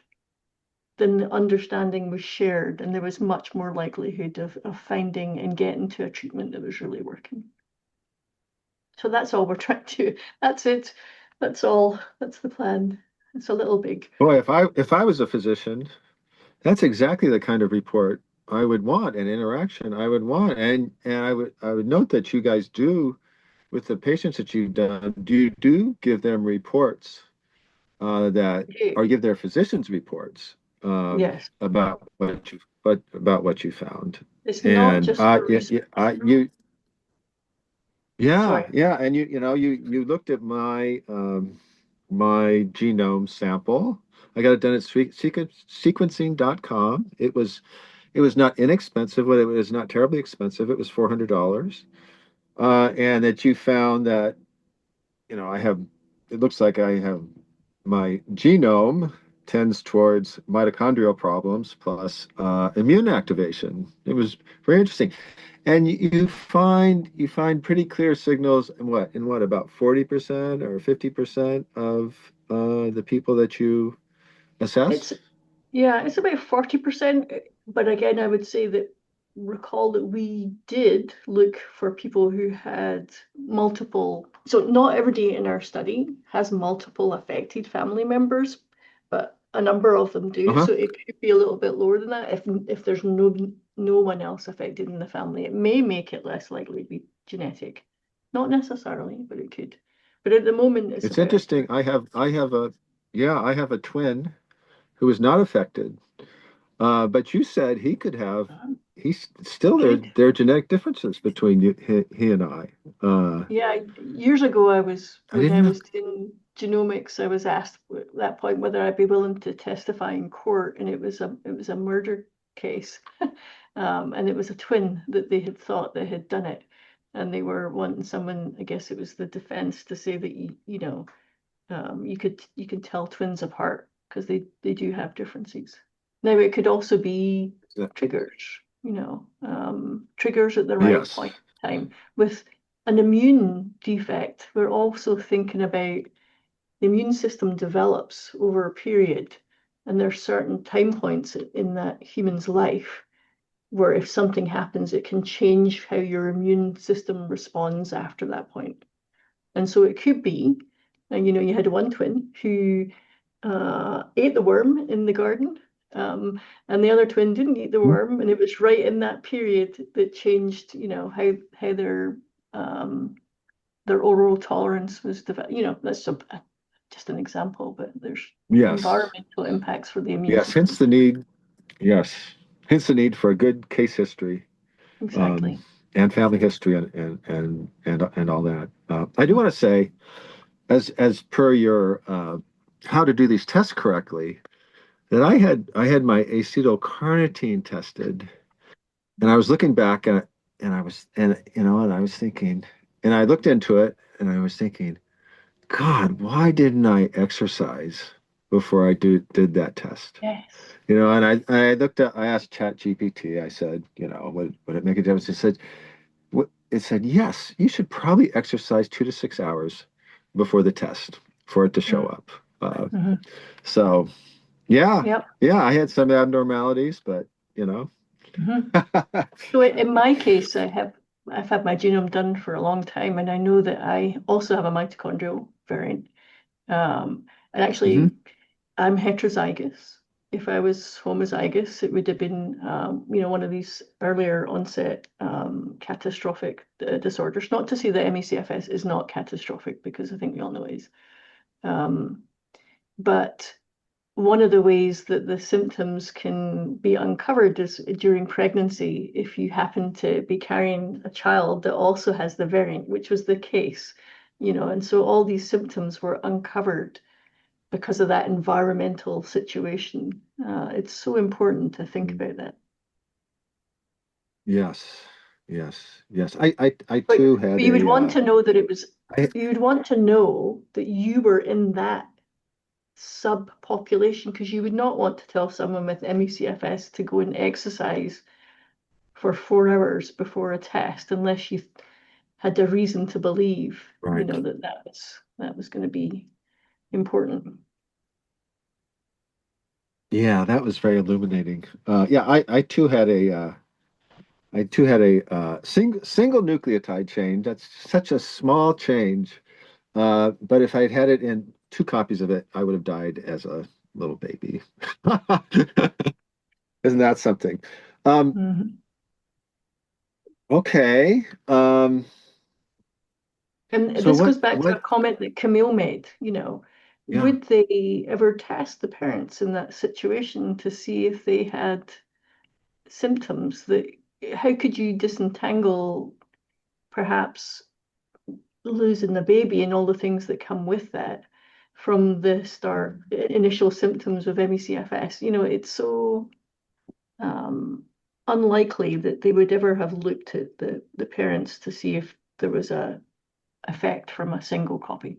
then the understanding was shared, and there was much more likelihood of finding and getting to a treatment that was really working. So that's all we're trying to. That's it. That's all. That's the plan. It's a little big. Boy, if I was a physician, that's exactly the kind of report I would want and interaction I would want. And I would note that you guys do with the patients that you've done, do give them reports that Okay. or give their physicians reports Yes. about what you found. It's not And just for yeah, research. yeah, yeah, Sorry. yeah, and you looked at my genome sample. I got it done at sequencing.com. It was not inexpensive, but it was not terribly expensive. It was $400. And that you found that, I have, it looks like I have my genome tends towards mitochondrial problems plus immune activation. It was very interesting. And you find pretty clear signals in what about 40% or 50% of the people that you It's assessed? Yeah, it's about 40%. But again, I would say that recall that we did look for people who had multiple. So not everybody in our study has multiple affected family members, but a number of them do. Uh-huh. So it could be a little bit lower than that if there's no one else affected in the family. It may make it less likely to be genetic. Not necessarily, but it could. But at the moment, it's It's about a interesting. third. I have a twin who is not affected. But you said he could have, he's still there. Could. There are genetic differences between he and I. Yeah, years ago, I when didn't I know. was doing genomics, I was asked at that point whether I'd be willing to testify in court, and it was a murder case, and it was a twin that they had thought they had done it, and they were wanting someone, I guess it was the defense, to say that you can tell twins apart because they do have differences. Now it could also be triggers, triggers at the right Yes. point in time. With an immune defect, we're also thinking about the immune system develops over a period, and there's certain time points in that human's life where if something happens, it can change how your immune system responds after that point. And so it could be, and you had one twin who ate the worm in the garden, and the other twin didn't eat the worm, and it was right in that period that changed, how their oral tolerance was developed. That's just an example, but there's Yes. environmental impacts for the immune Yes. system. Hence the need. Yes. Hence the need for a good case history, um, Exactly. and family history and all that. I do want to say, as per your how to do these tests correctly, that I had my acetylcarnitine tested, and I was looking back at it, and I was thinking, and I looked into it, and I was thinking, God, why didn't I exercise before did that test? Yes. And I asked Chat GPT, I said, would it make a difference? It said, yes, you should probably exercise 2 to 6 hours before the test for it to show up. Mm-hmm. So yeah, Yep. yeah, I had some abnormalities, but you know. Mm-hmm. So in my case, I've had my genome done for a long time, and I know that I also have a mitochondrial variant. And Mhm. actually, I'm heterozygous. If I was homozygous, it would have been, one of these earlier onset catastrophic disorders. Not to say that ME/CFS is not catastrophic, because I think we all know it is. Um, but one of the ways that the symptoms can be uncovered is during pregnancy if you happen to be carrying a child that also has the variant, which was the case, and so all these symptoms were uncovered because of that environmental situation. It's so important to think about that. Yes, yes, yes. I But, too had you would a want to know that I, you would want to know that you were in that subpopulation, because you would not want to tell someone with ME/CFS to go and exercise for 4 hours before a test unless you had a reason to believe, right. that was going to be important. Yeah, that was very illuminating. Yeah, I too had a single nucleotide change. That's such a small change. But if I'd had it in 2 copies of it, I would have died as a little baby. Isn't that something? Um, Mhm. okay. And So this goes back to what a comment that Camille made, yeah, would they ever test the parents in that situation to see if they had symptoms that, how could you disentangle perhaps losing the baby and all the things that come with that from the start initial symptoms of ME/CFS? It's so unlikely that they would ever have looked at the parents to see if there was a effect from a single copy.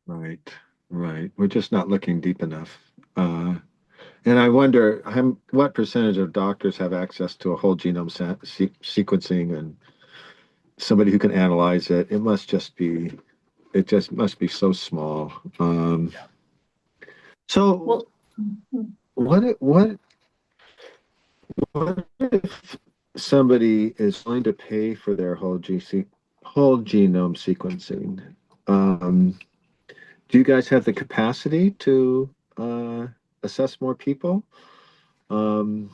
right, right. We're just not looking deep enough. And I wonder what percentage of doctors have access to a whole genome sequencing and somebody who can analyze it. It just must be so small. So Well, mhm. what what if somebody is willing to pay for their whole genome sequencing? Do you guys have the capacity to assess more people? Um,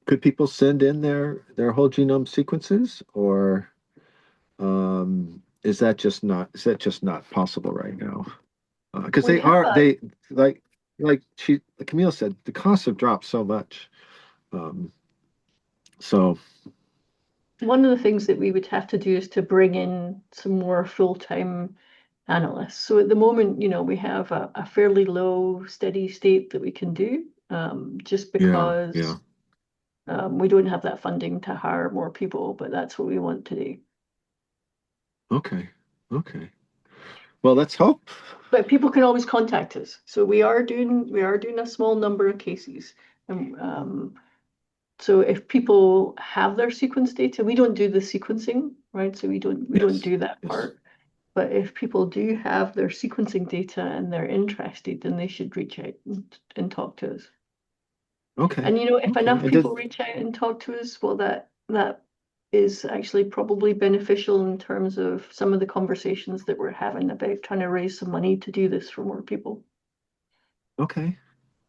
could people send in their whole genome sequences, or is that just not possible right now? Because We have a they like she Camille said, the costs have dropped so much. Um, so One of the things that we would have to do is to bring in some more full-time analysts. So at the moment, we have a fairly low steady state that we can do, just yeah, yeah. because we don't have that funding to hire more people, but that's what we want to do. Okay, okay. Well, let's hope. But people can always contact us. So we are doing a small number of cases. And so if people have their sequence data, we don't do the sequencing, right? So we don't Yes, do that yes. part. But if people do have their sequencing data and they're interested, then they should reach out and talk to us. Okay, And if okay. enough And people did reach out and talk to us, well, that is actually probably beneficial in terms of some of the conversations that we're having about trying to raise some money to do this for more people. okay,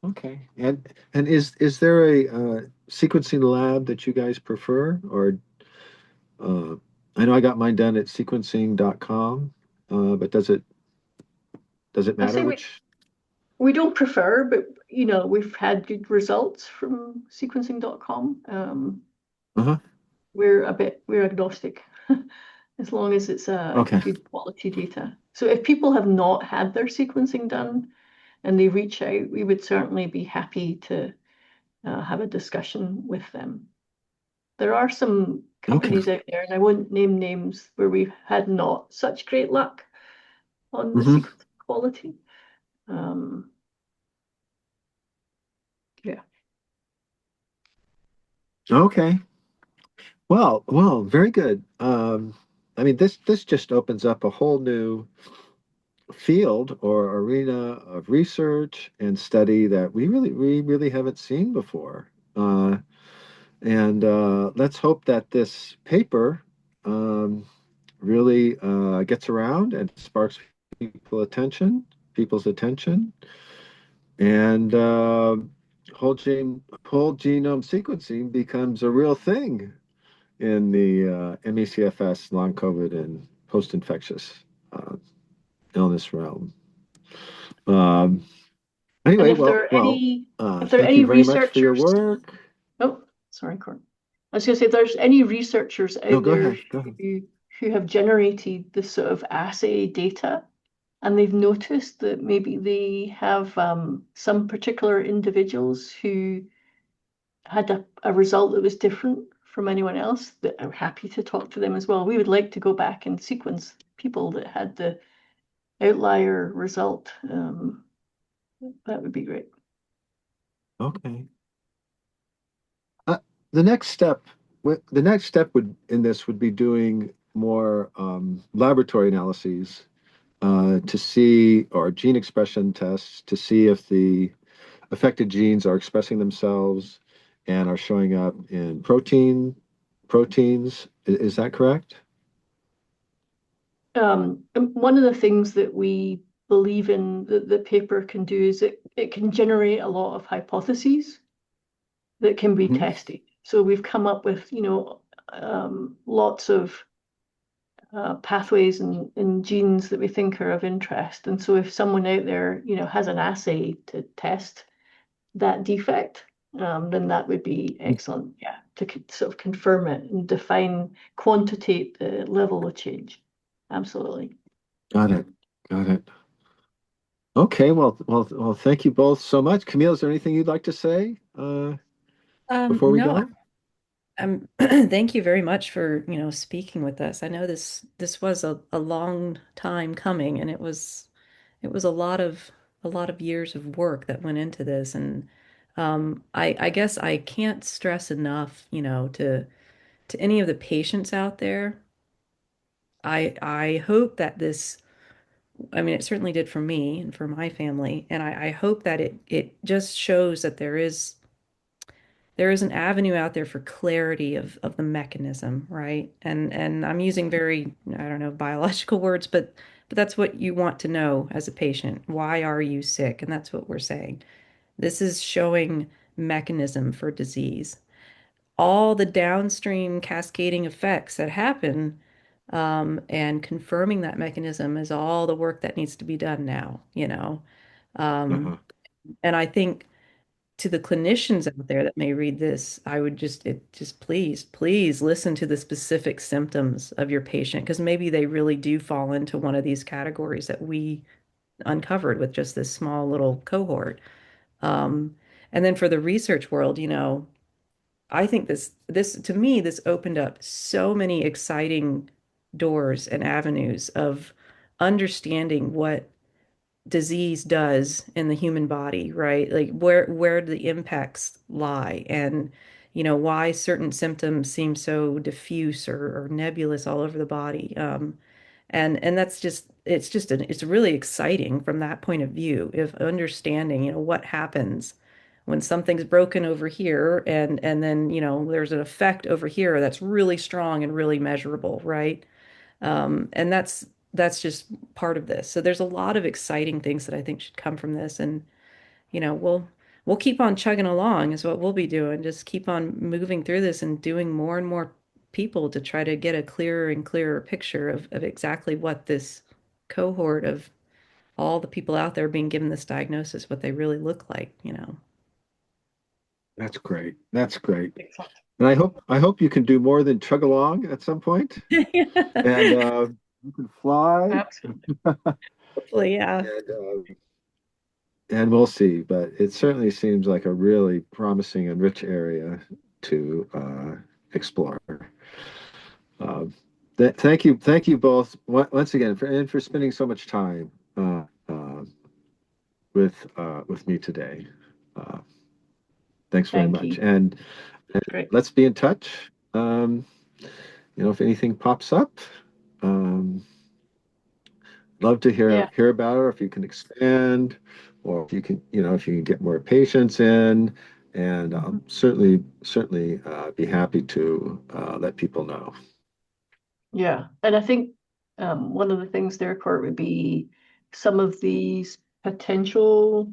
okay. And is there a sequencing lab that you guys prefer, or uh, I know I got mine done at sequencing.com, but does it I matter say we which? we don't prefer, but we've had good results from sequencing.com. Uh-huh. We're agnostic as long as it's Okay. good quality data. So if people have not had their sequencing done and they reach out, we would certainly be happy to have a discussion with them. There are some Okay. companies out there, and I won't name names, where we've had not such great luck on the Hmm. sequence quality. Um, yeah. Okay. Well, very good. I mean, this just opens up a whole new field or arena of research and study that we really haven't seen before. And let's hope that this paper um, really gets around and sparks people's attention, and whole genome sequencing becomes a real thing in the ME/CFS, long COVID, and post-infectious uh, illness realm. Um, And anyway, if there are well, any if there are thank any you very much for your researchers, work. oh, sorry, Court. I was going to say, if there's any researchers No, out go there ahead. Go ahead. who have generated this sort of assay data, and they've noticed that maybe they have some particular individuals who had a result that was different from anyone else, that are happy to talk to them as well. We would like to go back and sequence people that had the outlier result. That would be great. Okay. Uh, the next step would in this would be doing more laboratory analyses to see, or gene expression tests to see if the affected genes are expressing themselves and are showing up in proteins. Is that correct? And one of the things that we believe in that the paper can do is it can generate a lot of hypotheses that can be Mhm. tested. So we've come up with, lots of pathways and genes that we think are of interest. And so if someone out there, has an assay to test that defect, then that would be excellent. Yeah, to sort of confirm it and quantitate the level of change. Absolutely. Got it. Got it. Okay. Well. Thank you both so much. Camille, is there anything you'd like to say before we No, go? thank you very much for, speaking with us. I know this was a long time coming, and it was a lot of years of work that went into this. And I guess I can't stress enough, to any of the patients out there. I hope that this, I mean, it certainly did for me and for my family, and I hope that it just shows that there is an avenue out there for clarity of the mechanism, right? And I'm using very, I don't know, biological words, but that's what you want to know as a patient. Why are you sick? And that's what we're saying. This is showing mechanism for disease. All the downstream cascading effects that happen, and confirming that mechanism is all the work that needs to be done now, you know. Uh-huh. Um, and I think to the clinicians out there that may read this, I would just please listen to the specific symptoms of your patient because maybe they really do fall into one of these categories that we uncovered with just this small little cohort. Um, and then for the research world, you know, I think this to me, this opened up so many exciting doors and avenues of understanding what disease does in the human body, right? Like where the impacts lie and you know why certain symptoms seem so diffuse or nebulous all over the body. And that's just it's really exciting from that point of view of understanding, you know, what happens when something's broken over here and then, you know, there's an effect over here that's really strong and really measurable, right? And that's just part of this. So there's a lot of exciting things that I think should come from this. And, you know, we'll keep on chugging along is what we'll be doing. Just keep on moving through this and doing more and more people to try to get a clearer and clearer picture of exactly what this cohort of all the people out there being given this diagnosis, what they really look like, you know. That's great. That's great. Excellent. And I hope you can do more than chug along at some point, and you can fly, Absolutely. Hopefully, yeah. and we'll see. But it certainly seems like a really promising and rich area to explore. Uh, thank you both once again for spending so much time with me today. Uh, Thanks very Thank much, you. and Great. let's be in touch. You know, if anything pops up, um, love to Yeah. hear about it, or if you can expand, or if you can, you know, if you can get more patients in, and I'll Mhm. certainly be happy to let people know. Yeah. And I think one of the things there, Court, would be some of these potential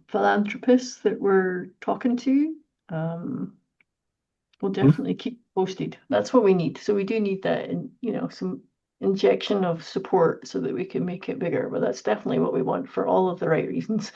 philanthropists that we're talking to. We'll Hmm? definitely keep posted. That's what we need. So we do need that, and you know, some injection of support so that we can make it bigger. But that's definitely what we want for all of the right reasons.